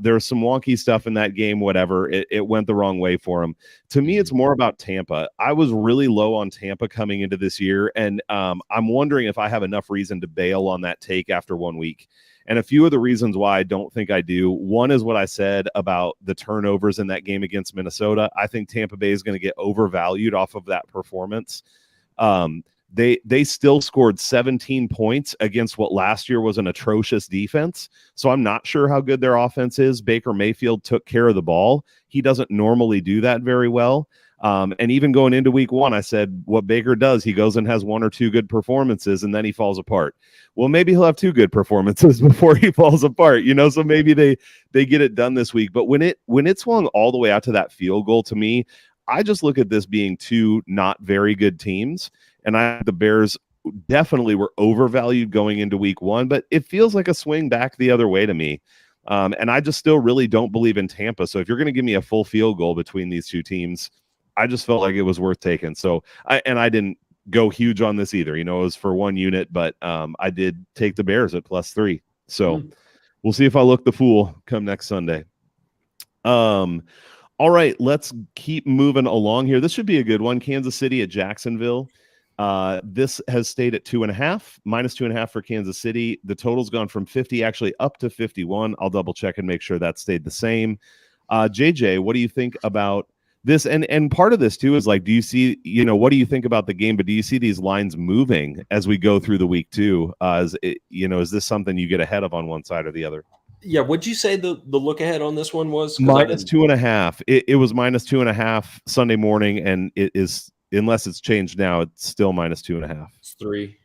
There's some wonky stuff in that game, whatever. It went the wrong way for him. To me, it's more about Tampa. I was really low on Tampa coming into this year, and I'm wondering if I have enough reason to bail on that take after 1 week. And a few of the reasons why I don't think I do. One is what I said about the turnovers in that game against Minnesota. I think Tampa Bay is going to get overvalued off of that performance. They still scored 17 points against what last year was an atrocious defense. So I'm not sure how good their offense is. Baker Mayfield took care of the ball. He doesn't normally do that very well. And even going into week one, I said what Baker does, he goes and has one or two good performances and then he falls apart. Well, maybe he'll have two good performances before he falls apart, so maybe they get it done this week. But when it swung all the way out to that field goal, to me, I just look at this being two not very good teams. And the Bears definitely were overvalued going into week one, but it feels like a swing back the other way to me. And I just still really don't believe in Tampa. So if you're going to give me a full field goal between these two teams, I just felt like it was worth taking. So I didn't go huge on this either. It was for one unit, but I did take the Bears at +3. So we'll see if I look the fool come next Sunday. All right, let's keep moving along here. This should be a good one. Kansas City at Jacksonville. This has stayed at -2.5, -2.5 for Kansas City. The total's gone from 50 actually up to 51. I'll double check and make sure that stayed the same. JJ, what do you think about this? And part of this too is like, do you see, what do you think about the game? But do you see these lines moving as we go through the week too? Is this something you get ahead of on one side or the other? Yeah, what'd you say the look ahead on this one was? -2.5. It was -2.5 Sunday morning, and it is, unless it's changed now, it's still -2.5. It's 3.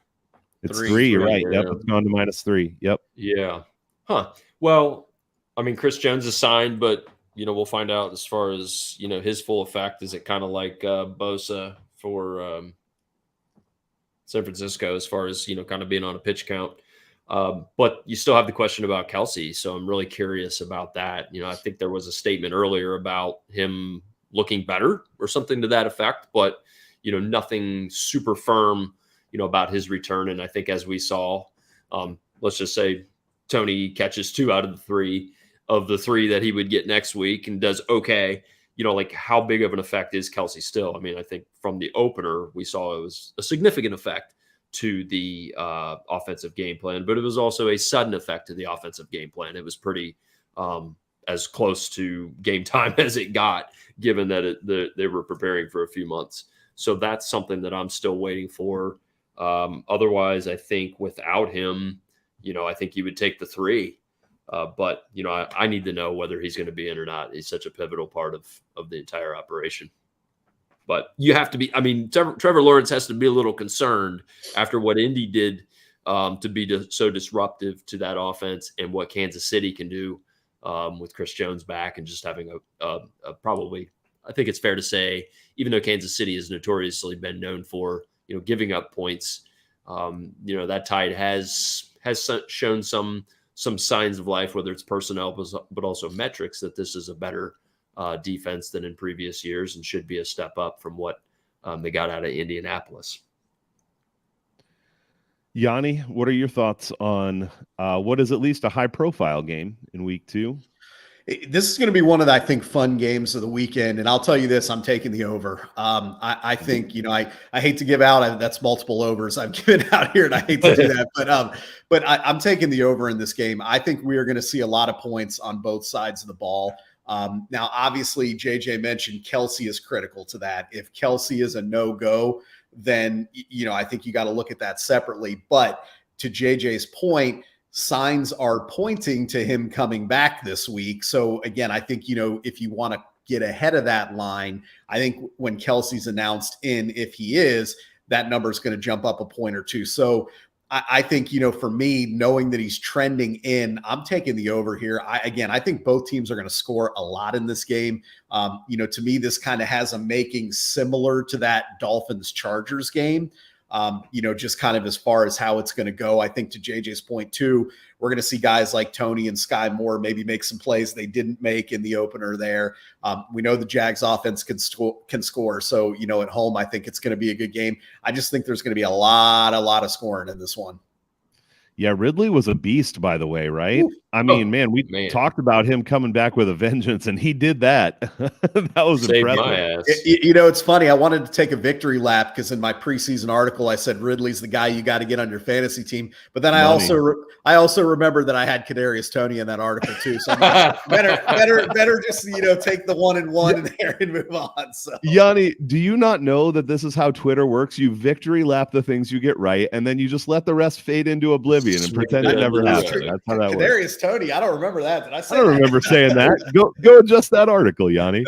It's 3. You're right. Yep, it's gone to -3. Yep. Yeah. Huh. Well, I mean, Chris Jones is signed, but we'll find out as far as his full effect. Is it kind of like Bosa for San Francisco as far as kind of being on a pitch count? But you still have the question about Kelsey, so I'm really curious about that. I think there was a statement earlier about him looking better or something to that effect, but nothing super firm about his return. And I think, as we saw, let's just say Tony catches 2 out of the 3 that he would get next week and does okay. Like, how big of an effect is Kelsey still? I mean, I think from the opener we saw it was a significant effect to the offensive game plan, but it was also a sudden effect to the offensive game plan. It was pretty as close to game time as it got, given that they were preparing for a few months. So that's something that I'm still waiting for. Otherwise, I think without him, I think he would take the 3. But I need to know whether he's going to be in or not. He's such a pivotal part of the entire operation. But you have to be, I mean, Trevor Lawrence has to be a little concerned after what Indy did to be so disruptive to that offense, and what Kansas City can do with Chris Jones back, and just having a probably, I think it's fair to say, even though Kansas City has notoriously been known for, giving up points, that Tide has shown some signs of life, whether it's personnel, but also metrics, that this is a better defense than in previous years, and should be a step up from what they got out of Indianapolis. Yanni, what are your thoughts on what is at least a high-profile game in week 2? This is going to be one of the, I think, fun games of the weekend. And I'll tell you this, I'm taking the over. I think, I hate to give out, that's multiple overs I've given out here, and I hate to do that, but I'm taking the over in this game. I think we are going to see a lot of points on both sides of the ball. Now, obviously, JJ mentioned Kelsey is critical to that. If Kelsey is a no-go, then, I think you got to look at that separately. But to JJ's point, signs are pointing to him coming back this week. So again, I think, if you want to get ahead of that line, I think when Kelsey's announced in, if he is, that number is going to jump up a point or 2. So I think, for me, knowing that he's trending in, I'm taking the over here. I think both teams are going to score a lot in this game. To me, this kind of has a making similar to that Dolphins-Chargers game. Just kind of as far as how it's going to go. I think, to JJ's point too, we're going to see guys like Tony and Sky Moore maybe make some plays they didn't make in the opener there. We know the Jags offense can score. So, at home, I think it's going to be a good game. I just think there's going to be a lot of scoring in this one. Yeah, Ridley was a beast, by the way, right? Ooh. I mean, man, we talked about him coming back with a vengeance, and he did that. That was Saved impressive. my ass. It's funny. I wanted to take a victory lap because in my preseason article, I said Ridley's the guy you got to get on your fantasy team. But then I also remember that I had Kadarius Toney in that article too. So I'm like, better just take the 1-1 in there and move on. So Yanni, do you not know that this is how Twitter works? You victory lap the things you get right, and then you just let the rest fade into oblivion and pretend it never happened. That's how that works. Kadarius Toney, I don't remember that. Did I say I don't remember saying that. Go adjust that article, Yanni.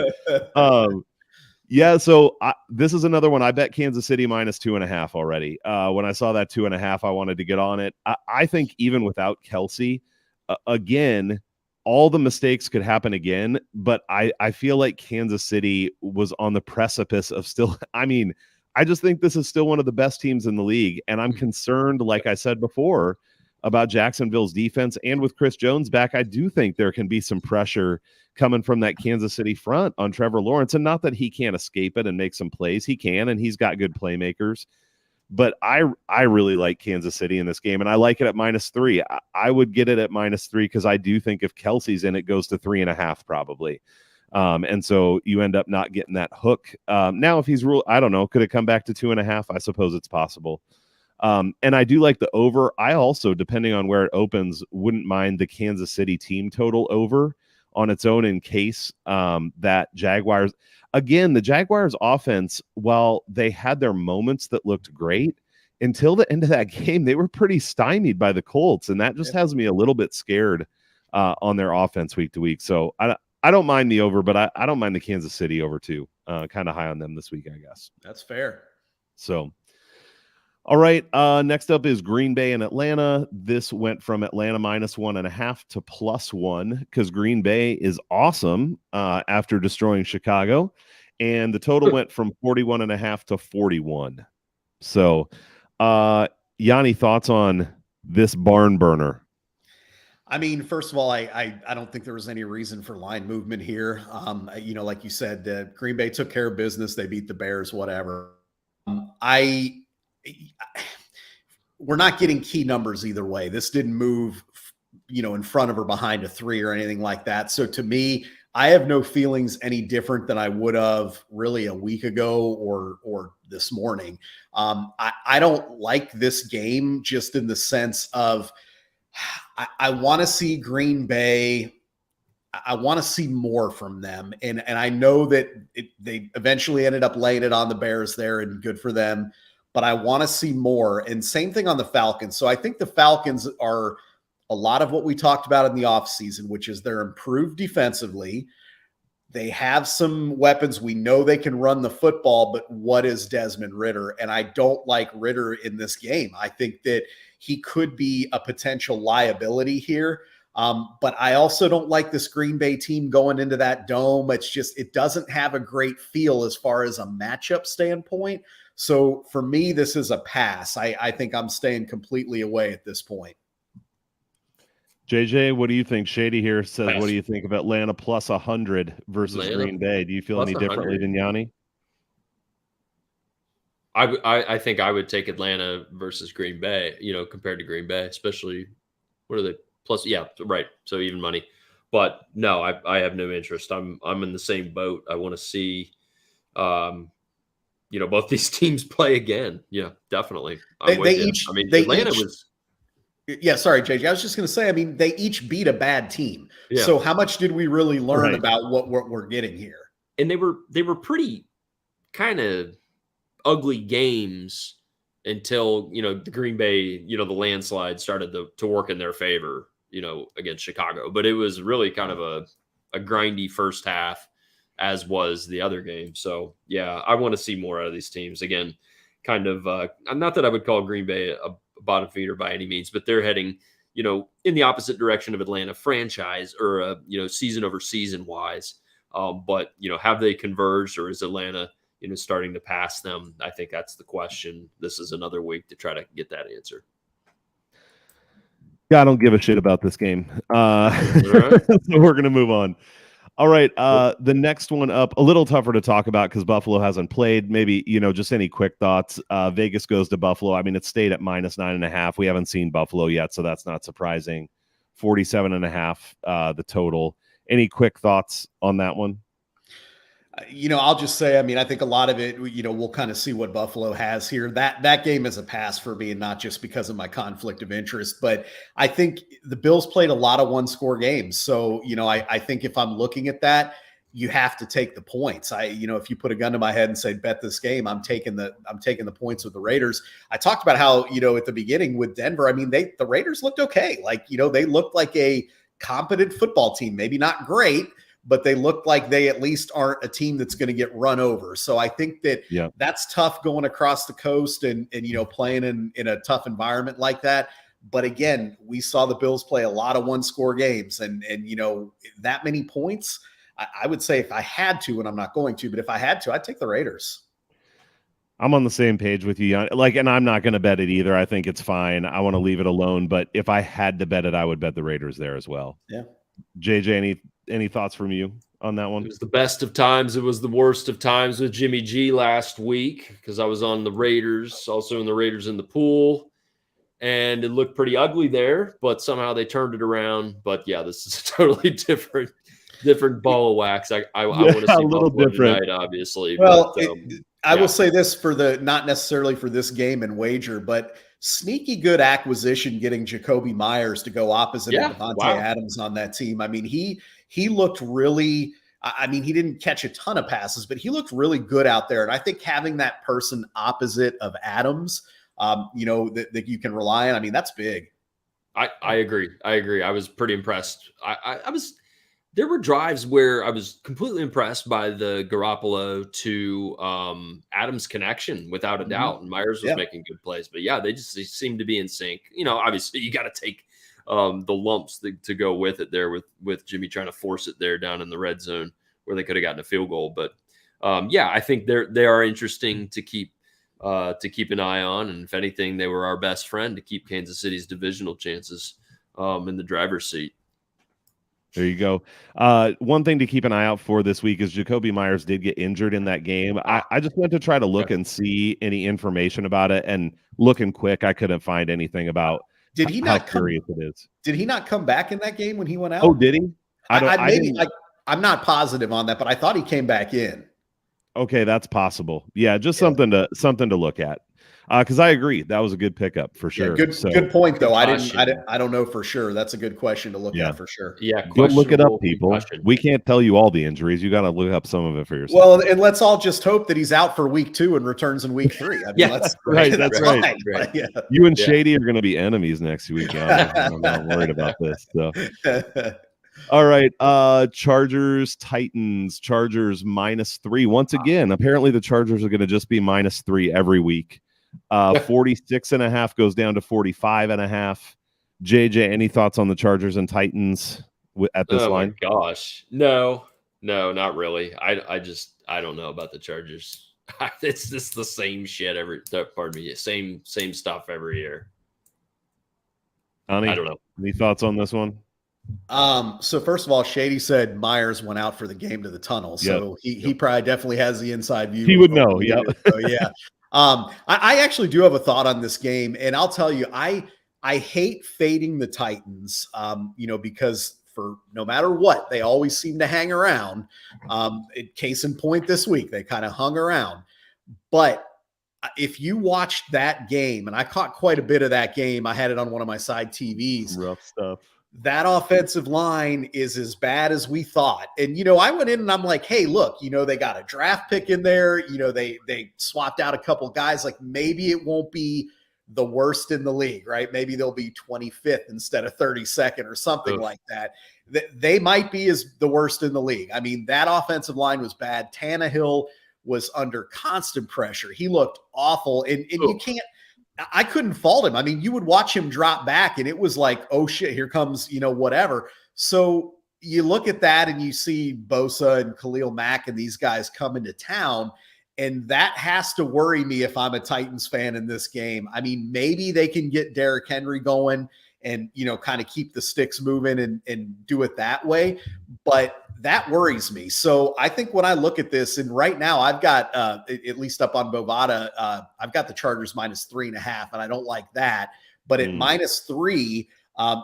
Yeah, so this is another one. I bet Kansas City -2.5 already. When I saw that 2.5, I wanted to get on it. I think even without Kelsey, again, all the mistakes could happen again, but I feel like Kansas City was on the precipice of still, I mean, I just think this is still one of the best teams in the league, and I'm concerned, like I said before, about Jacksonville's defense. And with Chris Jones back, I do think there can be some pressure coming from that Kansas City front on Trevor Lawrence. And not that he can't escape it and make some plays. He can, and he's got good playmakers. But I really like Kansas City in this game, and I like it at -3. I would get it at -3 because I do think if Kelsey's in, it goes to 3.5 probably. And so you end up not getting that hook. Now, if he's I don't know, could it come back to 2.5? I suppose it's possible. And I do like the over. I also, depending on where it opens, wouldn't mind the Kansas City team total over on its own in case that Jaguars, again, the Jaguars offense, while they had their moments that looked great, until the end of that game, they were pretty stymied by the Colts. And that just has me a little bit scared on their offense week to week. So I don't mind the over, but I don't mind the Kansas City over too. Kind of high on them this week, I guess. That's fair. So, all right. Next up is Green Bay and Atlanta. This went from Atlanta -1.5 to +1 because Green Bay is awesome after destroying Chicago. And the total went from 41.5 to 41. So, Yanni, thoughts on this barn burner? I mean, first of all, I don't think there was any reason for line movement here. Like you said, Green Bay took care of business. They beat the Bears, whatever. We're not getting key numbers either way. This didn't move, in front of or behind a 3 or anything like that. So to me, I have no feelings any different than I would have really a week ago or this morning. I don't like this game just in the sense of I want to see Green Bay. I want to see more from them. And I know that they eventually ended up laying it on the Bears there, and good for them. But I want to see more. And same thing on the Falcons. So I think the Falcons are a lot of what we talked about in the offseason, which is they're improved defensively. They have some weapons. We know they can run the football, but what is Desmond Ridder? And I don't like Ridder in this game. I think that he could be a potential liability here. But I also don't like this Green Bay team going into that dome. It doesn't have a great feel as far as a matchup standpoint. So for me, this is a pass. I think I'm staying completely away at this point. JJ, what do you think? Shady here says, what do you think of Atlanta +100 versus Atlanta Green Bay? Do you feel any differently than Yanni? I think I would take Atlanta versus Green Bay, compared to Green Bay, especially what are they plus? Yeah, right. So even money, but no, I have no interest. I'm in the same boat. I want to see, both these teams play again. Yeah, definitely. Atlanta was. Yeah, sorry, JJ. I was just going to say, they each beat a bad team. Yeah. So how much did we really learn about what we're getting here? And they were pretty kind of ugly games until, the Green Bay, the landslide started to work in their favor, against Chicago. But it was really kind of a grindy first half, as was the other game. So, yeah, I want to see more out of these teams. Again, kind of not that I would call Green Bay a bottom feeder by any means, but they're heading, in the opposite direction of Atlanta franchise or, season over season wise. But, have they converged, or is Atlanta, starting to pass them? I think that's the question. This is another week to try to get that answer. Yeah, I don't give a shit about this game. So we're going to move on. All right. The next one up, a little tougher to talk about because Buffalo hasn't played. Maybe, just any quick thoughts. Vegas goes to Buffalo. It stayed at -9.5. We haven't seen Buffalo yet, so that's not surprising. 47.5, the total. Any quick thoughts on that one? I'll just say, I mean, I think a lot of it, we'll kind of see what Buffalo has here. That game is a pass for me, and not just because of my conflict of interest, but I think the Bills played a lot of one-score games. So, I think if I'm looking at that, you have to take the points. If you put a gun to my head and say, bet this game, I'm taking the points with the Raiders. I talked about how, at the beginning with Denver, I mean, the Raiders looked okay. Like, they looked like a competent football team, maybe not great, but they look like they at least aren't a team that's going to get run over. So I think that that's tough going across the coast and playing in a tough environment like that. But again, we saw the Bills play a lot of one-score games, and that many points. I would say if I had to, and I'm not going to, but if I had to, I'd take the Raiders. I'm on the same page with you. And I'm not going to bet it either. I think it's fine. I want to leave it alone. But if I had to bet it, I would bet the Raiders there as well. Yeah. JJ, any thoughts from you on that one? It was the best of times. It was the worst of times with Jimmy G last week because I was on the Raiders, also in the Raiders in the pool. And it looked pretty ugly there, but somehow they turned it around. But yeah, this is a totally different ball of wax. I want to see a little Buffalo different tonight, obviously. Well, but, I will say this not necessarily for this game and wager, but sneaky good acquisition getting Jacoby Myers to go opposite of Devontae Adams on that team. I mean, he looked really. I mean, he didn't catch a ton of passes, but he looked really good out there. And I think having that person opposite of Adams, that you can rely on. I mean, that's big. I agree. I was pretty impressed. There were drives where I was completely impressed by the Garoppolo to Adams connection, without a doubt. And Myers was making good plays. But yeah, they seemed to be in sync. Obviously you got to take the lumps to go with it there with Jimmy trying to force it there down in the red zone where they could have gotten a field goal. But I think they are interesting to keep an eye on. And if anything, they were our best friend to keep Kansas City's divisional chances in the driver's seat. There you go. One thing to keep an eye out for this week is Jacoby Myers did get injured in that game. I just went to try to look and see any information about it, and looking quick, I couldn't find anything about how serious it is. Did he not come back in that game when he went out? Oh, did he? I'm not positive on that, but I thought he came back in. Okay, that's possible. Yeah, just something to look at. Because I agree, that was a good pickup for sure. Good point though. I don't know for sure. That's a good question to look at for sure. Yeah, go look it up, people. We can't tell you all the injuries. You got to look up some of it for yourself. Well, and let's all just hope that he's out for week 2 and returns in week 3. I mean, that's right. Yeah. You and Shady are going to be enemies next week. I'm not worried about this. So. All right, Chargers, Titans. Chargers -3. Once again, apparently the Chargers are going to just be -3 every week. 46.5 goes down to 45.5. JJ, any thoughts on the Chargers and Titans at this line? Oh my gosh, no, not really. I don't know about the Chargers. It's just the same shit same stuff every year. Honey, I don't know. Any thoughts on this one? So first of all, Shady said Myers went out for the game to the tunnel, so he probably definitely has the inside view. He would know. Yeah. So, yeah. I actually do have a thought on this game, and I'll tell you, I hate fading the Titans, because for no matter what, they always seem to hang around. Case in point this week, they kind of hung around. But if you watched that game, and I caught quite a bit of that game, I had it on one of my side TVs. Rough stuff. That offensive line is as bad as we thought. And, I went in and I'm like, hey, look, they got a draft pick in there. They swapped out a couple guys. Like, maybe it won't be the worst in the league, right? Maybe they'll be 25th instead of 32nd or something like that. They might be as the worst in the league. I mean, that offensive line was bad. Tannehill was under constant pressure. He looked awful. And you can't, I couldn't fault him. I mean, you would watch him drop back and it was like, oh shit, here comes, whatever. So you look at that and you see Bosa and Khalil Mack and these guys come into town, and that has to worry me if I'm a Titans fan in this game. I mean, maybe they can get Derrick Henry going and, kind of keep the sticks moving and do it that way. But that worries me. So I think when I look at this, and right now I've got, at least up on Bovada, I've got the Chargers -3.5, and I don't like that. But at -3,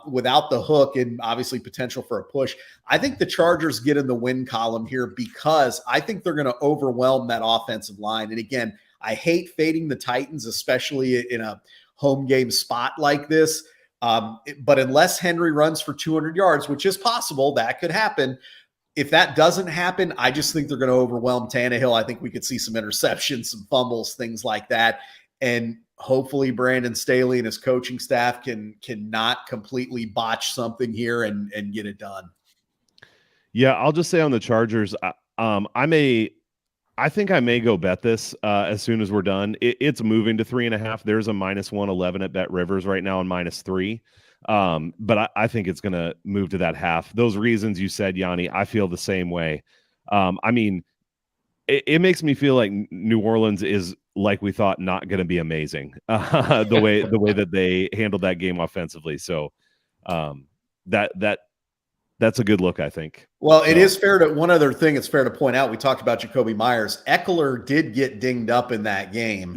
without the hook and obviously potential for a push. I think the Chargers get in the win column here because I think they're going to overwhelm that offensive line. And again, I hate fading the Titans, especially in a home game spot like this. But unless Henry runs for 200 yards, which is possible, that could happen. If that doesn't happen, I just think they're going to overwhelm Tannehill. I think we could see some interceptions, some fumbles, things like that. And hopefully Brandon Staley and his coaching staff can not completely botch something here and get it done. Yeah, I'll just say on the Chargers, I think I may go bet this as soon as we're done. It's moving to 3.5. There's a -111 at Bet Rivers right now and -3. But I think it's going to move to that half. Those reasons you said, Yanni, I feel the same way. I mean, it makes me feel like New Orleans is, like we thought, not going to be amazing the way that they handled that game offensively. So that's a good look, I think. Well, it is fair to one other thing. It's fair to point out. We talked about Jacoby Myers. Eckler did get dinged up in that game.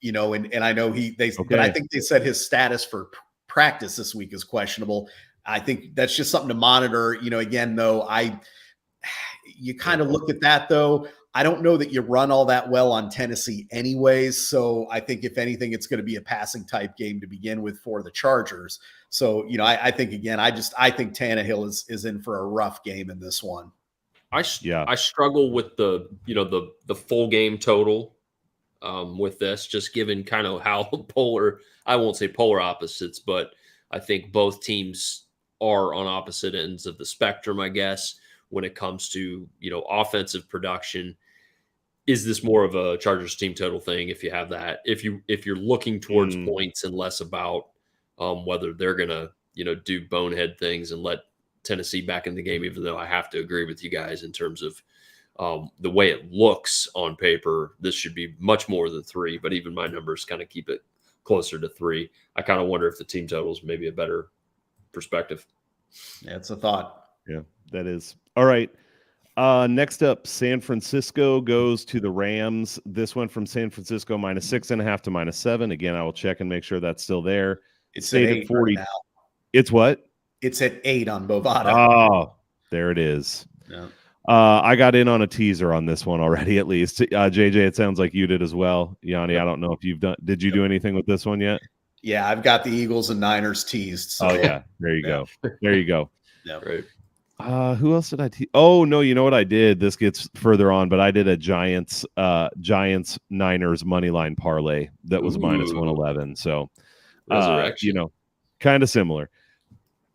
You know, and I know but I think they said his status for practice this week is questionable. I think that's just something to monitor. You know, again, though, you kind of look at that though. I don't know that you run all that well on Tennessee anyways. So I think if anything, it's going to be a passing type game to begin with for the Chargers. So, you know, I think, again, I think Tannehill is in for a rough game in this one. I struggle with the full game total with this, just given kind of how I won't say polar opposites, but I think both teams are on opposite ends of the spectrum, I guess, when it comes to, offensive production. Is this more of a Chargers team total thing? If you have that, if you're looking towards points and less about whether they're going to, do bonehead things and let Tennessee back in the game, even though I have to agree with you guys in terms of the way it looks on paper, this should be much more than 3, but even my numbers kind of keep it closer to 3. I kind of wonder if the team totals maybe a better perspective. Yeah, it's a thought. Yeah, that is. All right. Next up, San Francisco goes to the Rams. This went from San Francisco -6.5 to -7. Again, I will check and make sure that's still there. It's stayed at 8 at 40. right now. It's what? It's at 8 on Bovada. Oh, there it is. Yeah. I got in on a teaser on this one already, at least. JJ, it sounds like you did as well. Yanni, I don't know if you've done. Did you do anything with this one yet? Yeah, I've got the Eagles and Niners teased. So. Oh yeah, there you go. There you go. Yeah, right. Who else did I tease? Oh no, you know what I did? This gets further on, but I did a Giants Niners money line parlay that was -111. So, kind of similar.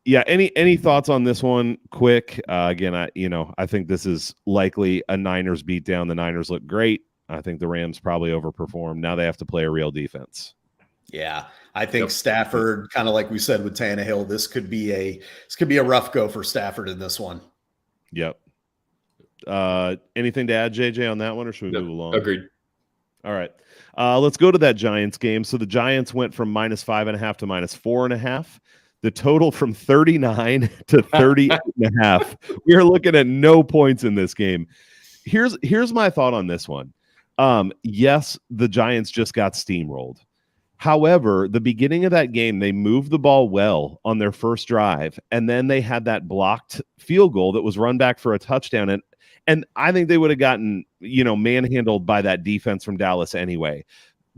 Yeah. Any thoughts on this one? Quick. Again, I think this is likely a Niners beatdown. The Niners look great. I think the Rams probably overperformed. Now they have to play a real defense. Yeah, I think Stafford, kind of like we said with Tannehill, this could be a rough go for Stafford in this one. Yep. Anything to add, JJ, on that one, or should we move along? Agreed. All right. Let's go to that Giants game. So the Giants went from -5.5 to -4.5. The total from 39 to 38.5. We are looking at no points in this game. Here's my thought on this one. Yes, the Giants just got steamrolled. However, the beginning of that game, they moved the ball well on their first drive, and then they had that blocked field goal that was run back for a touchdown. And I think they would have gotten, manhandled by that defense from Dallas anyway.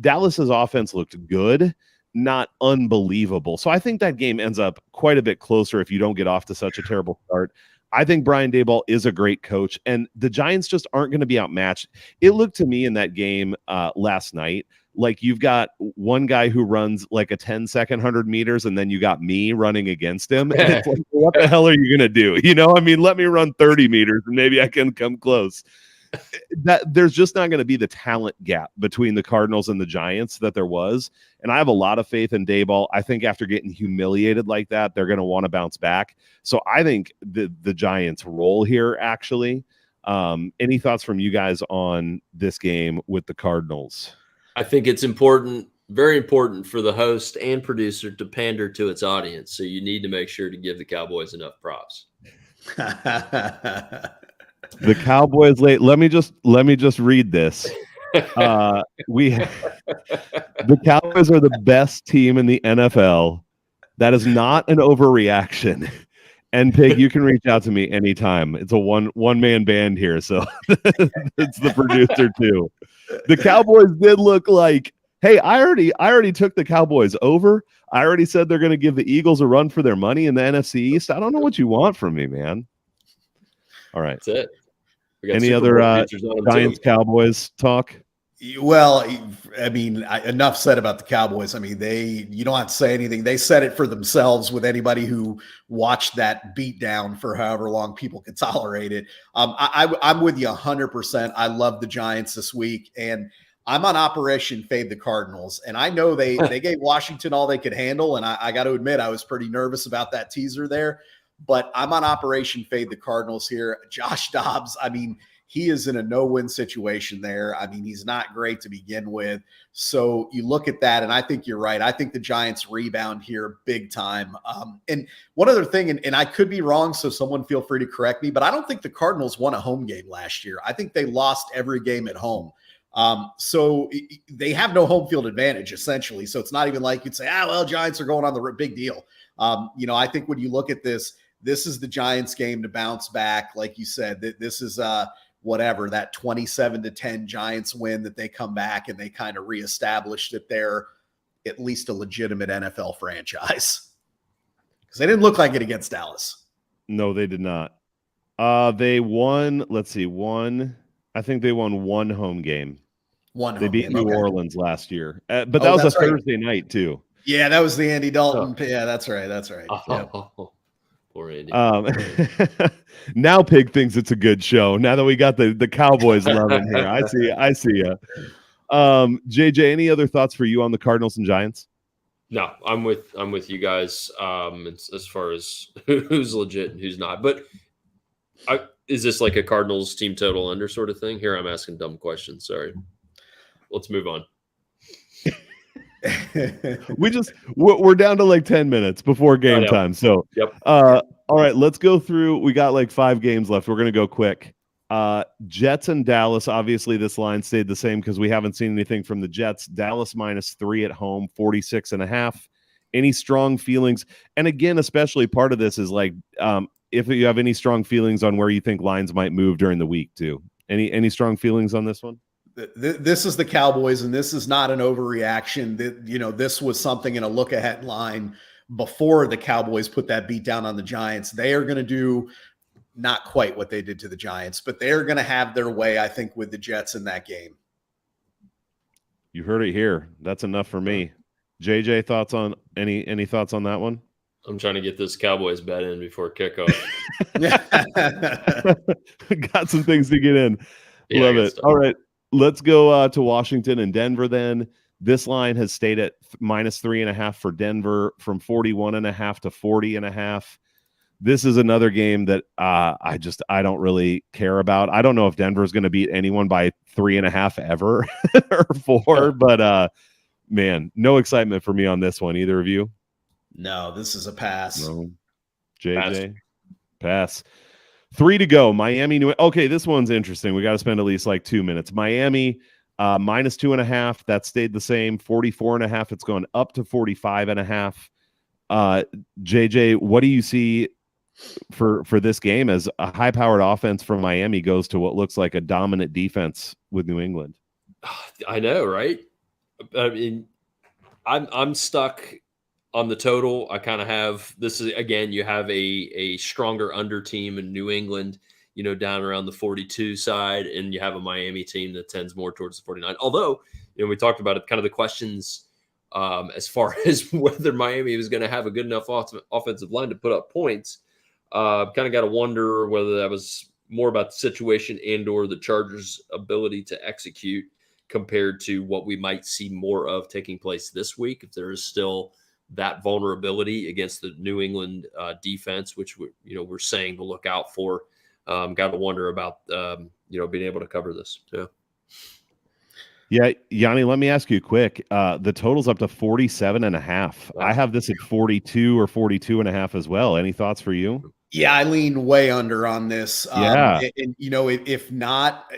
Dallas's offense looked good, not unbelievable. So I think that game ends up quite a bit closer if you don't get off to such a terrible start. I think Brian Daboll is a great coach, and the Giants just aren't going to be outmatched. It looked to me in that game last night like you've got one guy who runs like a 10-second 100 meters, and then you got me running against him. And it's like, what the hell are you going to do? Let me run 30 meters and maybe I can come close. That there's just not going to be the talent gap between the Cardinals and the Giants that there was. And I have a lot of faith in Daboll. I think after getting humiliated like that, they're going to want to bounce back. So I think the Giants roll here, actually. Any thoughts from you guys on this game with the Cardinals? I think it's important, very important for the host and producer to pander to its audience. So you need to make sure to give the Cowboys enough props. The Cowboys late. Let me just read this. The Cowboys are the best team in the NFL. That is not an overreaction. And Pig, you can reach out to me anytime. It's a one-man band here, so it's the producer too. The Cowboys did look like, hey, I already took the Cowboys over. I already said they're going to give the Eagles a run for their money in the NFC East. I don't know what you want from me, man. All right. That's it. We got Any Super Bowl other features on them Giants too. Cowboys talk? Well, I mean, enough said about the Cowboys. I mean, you don't have to say anything. They said it for themselves with anybody who watched that beatdown for however long people could tolerate it. I'm with you 100%. I love the Giants this week, and I'm on Operation Fade the Cardinals. And I know they gave Washington all they could handle, and I got to admit, I was pretty nervous about that teaser there. But I'm on Operation Fade the Cardinals here. Josh Dobbs, I mean, he is in a no-win situation there. I mean, he's not great to begin with. So you look at that, and I think you're right. I think the Giants rebound here big time. And one other thing, and I could be wrong, so someone feel free to correct me, but I don't think the Cardinals won a home game last year. I think they lost every game at home. So they have no home field advantage, essentially. So it's not even like you'd say, well, Giants are going on the big deal. I think when you look at this is the Giants game to bounce back. Like you said, this is that 27-10 Giants win that they come back and they kind of reestablish that they're at least a legitimate NFL franchise. Because they didn't look like it against Dallas. No, they did not. They won, I think they won one home game. They beat New Orleans last year. But that was a Thursday night too. Yeah, that was the Andy Dalton. Oh. Yeah, that's right. Yep. Poor Andy. Now Pig thinks it's a good show. Now that we got the Cowboys loving here, I see you. JJ, any other thoughts for you on the Cardinals and Giants? No, I'm with you guys as far as who's legit and who's not. But is this like a Cardinals team total under sort of thing? Here I'm asking dumb questions. Sorry. Let's move on. we're down to like 10 minutes before game time. So, yep. All right, let's go through. We got like 5 games left. We're going to go quick. Jets and Dallas. Obviously, this line stayed the same because we haven't seen anything from the Jets. Dallas -3 at home, 46.5. Any strong feelings? And again, especially part of this is like, if you have any strong feelings on where you think lines might move during the week too. Any strong feelings on this one? This is the Cowboys, and this is not an overreaction. This was something in a look-ahead line before the Cowboys put that beat down on the Giants. They are going to do not quite what they did to the Giants, but they're going to have their way, I think, with the Jets in that game. You heard it here. That's enough for me. JJ, thoughts on any thoughts on that one? I'm trying to get this Cowboys bet in before kickoff. Got some things to get in. Yeah, love it. All right. Let's go to Washington and Denver then. This line has stayed at -3.5 for Denver, from 41.5 to 40.5. This is another game that I don't really care about. I don't know if Denver's going to beat anyone by 3.5 ever or 4, but man, no excitement for me on this one. Either of you? No, this is a pass. No. JJ? Pass. 3 to go. Miami. Okay, this one's interesting. We got to spend at least like 2 minutes. Miami -2.5. That stayed the same. 44.5. It's gone up to 45.5. JJ, what do you see for this game as a high-powered offense from Miami goes to what looks like a dominant defense with New England? I know, right? I mean, I'm stuck on the total. I kind of have this is again, you have a stronger under team in New England, down around the 42 side, and you have a Miami team that tends more towards the 49. Although, we talked about it, kind of the questions as far as whether Miami was going to have a good enough offensive line to put up points. Kind of got to wonder whether that was more about the situation and or the Chargers' ability to execute compared to what we might see more of taking place this week. If there is still that vulnerability against the New England defense, which we're saying to look out for. Got to wonder about being able to cover this. Yeah, Yanni, let me ask you quick. The total's up to 47.5. Wow. I have this at 42 or 42.5 as well. Any thoughts for you? Yeah, I lean way under on this. Yeah. If not,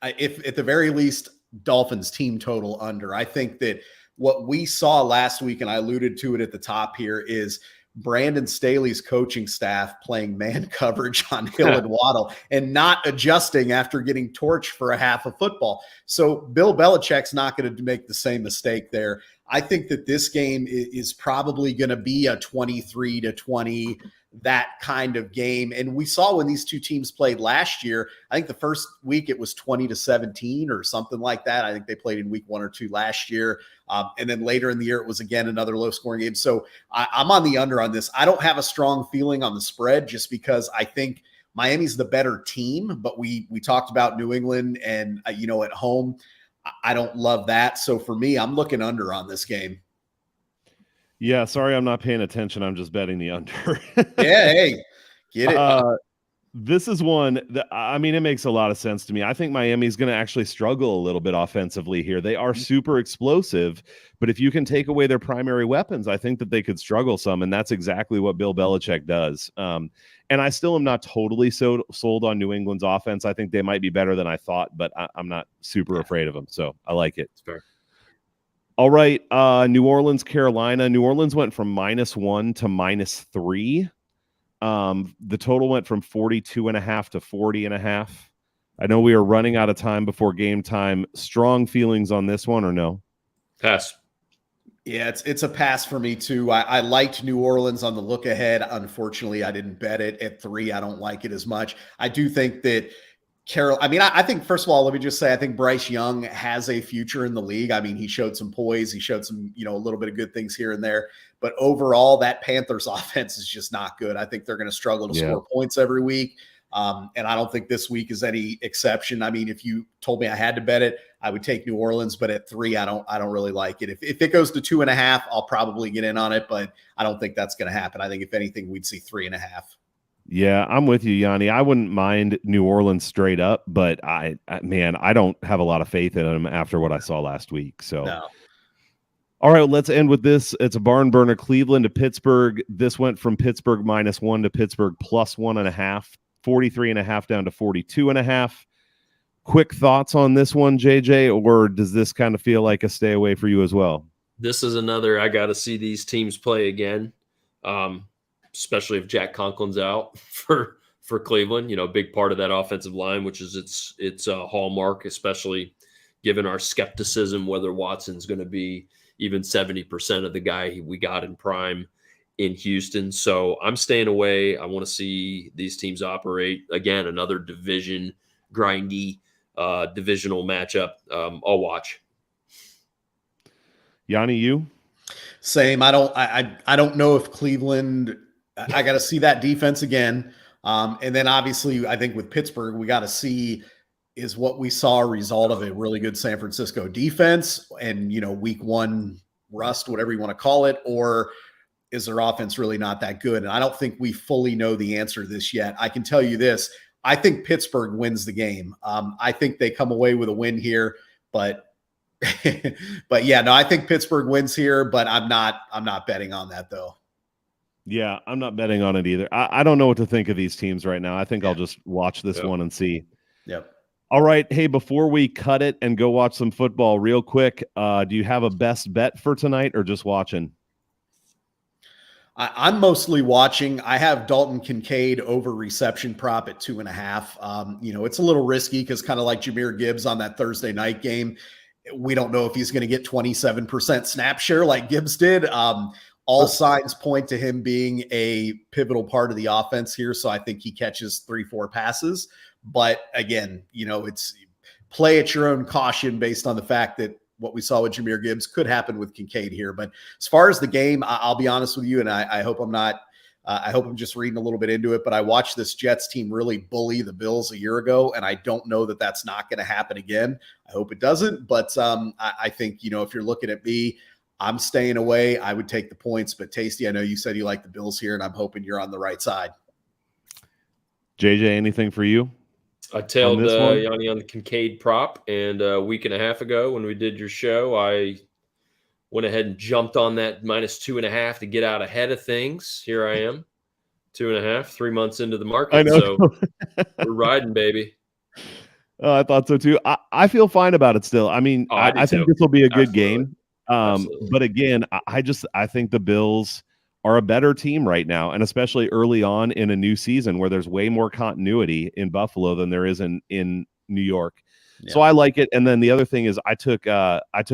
if at the very least, Dolphins team total under. I think that what we saw last week, and I alluded to it at the top here, is Brandon Staley's coaching staff playing man coverage on Hill and Waddle and not adjusting after getting torched for a half of football. So Bill Belichick's not going to make the same mistake there. I think that this game is probably going to be a 23-20, that kind of game. And we saw when these two teams played last year, I think the first week it was 20-17 or something like that. I think they played in week 1 or 2 last year. And then later in the year, it was again another low scoring game. So I'm on the under on this. I don't have a strong feeling on the spread just because I think Miami's the better team, but we talked about New England and, at home, I don't love that. So for me, I'm looking under on this game. Yeah, sorry, I'm not paying attention. I'm just betting the under. Yeah, hey, get it. This is one that, it makes a lot of sense to me. I think Miami's going to actually struggle a little bit offensively here. They are super explosive, but if you can take away their primary weapons, I think that they could struggle some, and that's exactly what Bill Belichick does. And I still am not totally sold on New England's offense. I think they might be better than I thought, but I'm not super afraid of them, so I like it. That's fair. All right, New Orleans, Carolina. New Orleans went from -1 to -3. The total went from 42.5 to 40.5. I know we are running out of time before game time. Strong feelings on this one or no? Pass. Yeah, it's a pass for me too. I liked New Orleans on the look ahead. Unfortunately, I didn't bet it at 3. I don't like it as much. I do think that I think, first of all, let me just say, I think Bryce Young has a future in the league. I mean, he showed some poise. He showed some, a little bit of good things here and there. But overall, that Panthers offense is just not good. I think they're going to struggle to score points every week. And I don't think this week is any exception. I mean, if you told me I had to bet it, I would take New Orleans, but at 3, I don't really like it. If it goes to 2.5, I'll probably get in on it, but I don't think that's going to happen. I think if anything, we'd see 3.5. Yeah, I'm with you, Yanni. I wouldn't mind New Orleans straight up, but I don't have a lot of faith in them after what I saw last week. So, no. All right, let's end with this. It's a barn burner. Cleveland to Pittsburgh. This went from Pittsburgh -1 to Pittsburgh +1.5, 43.5 down to 42.5. Quick thoughts on this one, JJ, or does this kind of feel like a stay away for you as well? This is another, I got to see these teams play again. Especially if Jack Conklin's out for Cleveland, a big part of that offensive line, which is its hallmark, especially given our skepticism whether Watson's going to be even 70% of the guy we got in prime in Houston. So I'm staying away. I want to see these teams operate again. Another division grindy divisional matchup. I'll watch. Yanni, you? Same. I don't know if Cleveland. I got to see that defense again. And then obviously I think with Pittsburgh, we got to see is what we saw a result of a really good San Francisco defense and, week 1 rust, whatever you want to call it, or is their offense really not that good? And I don't think we fully know the answer to this yet. I can tell you this. I think Pittsburgh wins the game. I think they come away with a win here, but yeah, no, I think Pittsburgh wins here, but I'm not betting on that though. Yeah, I'm not betting on it either. I don't know what to think of these teams right now. I think I'll just watch this one and see. Yep. All right. Hey, before we cut it and go watch some football real quick, do you have a best bet for tonight or just watching? I'm mostly watching. I have Dalton Kincaid over reception prop at 2.5. It's a little risky because kind of like Jahmyr Gibbs on that Thursday night game, we don't know if he's going to get 27% snap share like Gibbs did. All signs point to him being a pivotal part of the offense here. So I think he catches 3-4 passes. But again, it's play at your own caution based on the fact that what we saw with Jahmyr Gibbs could happen with Kincaid here. But as far as the game, I'll be honest with you, and I hope I'm not I hope I'm just reading a little bit into it, but I watched this Jets team really bully the Bills a year ago, and I don't know that that's not going to happen again. I hope it doesn't, but I think, if you're looking at me, I'm staying away. I would take the points, but Tasty, I know you said you like the Bills here, and I'm hoping you're on the right side. JJ, anything for you? I tailed Yanni on the Kincaid prop, and a week and a half ago when we did your show, I went ahead and jumped on that -2.5 to get out ahead of things. Here I am, 2.5, 3 months into the market. I know. So we're riding, baby. I thought so too. I feel fine about it still. I mean, I think this will be a good game. Absolutely. But again, I think the Bills are a better team right now, and especially early on in a new season where there's way more continuity in Buffalo than there is in New York. Yeah. So I like it. And then the other thing is I took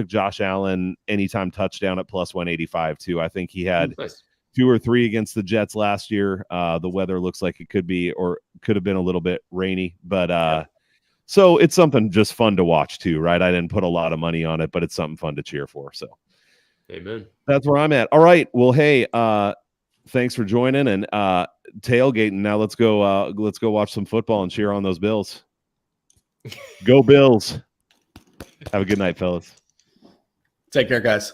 Josh Allen anytime touchdown at plus 185 too. I think he had Nice. 2 or 3 against the Jets last year. The weather looks like it could have been a little bit rainy, but so it's something just fun to watch too, right? I didn't put a lot of money on it, but it's something fun to cheer for. So Amen. that's where I'm at. All right. Well, hey, thanks for joining and tailgating. Now let's go watch some football and cheer on those Bills. Go Bills. Have a good night, fellas. Take care, guys.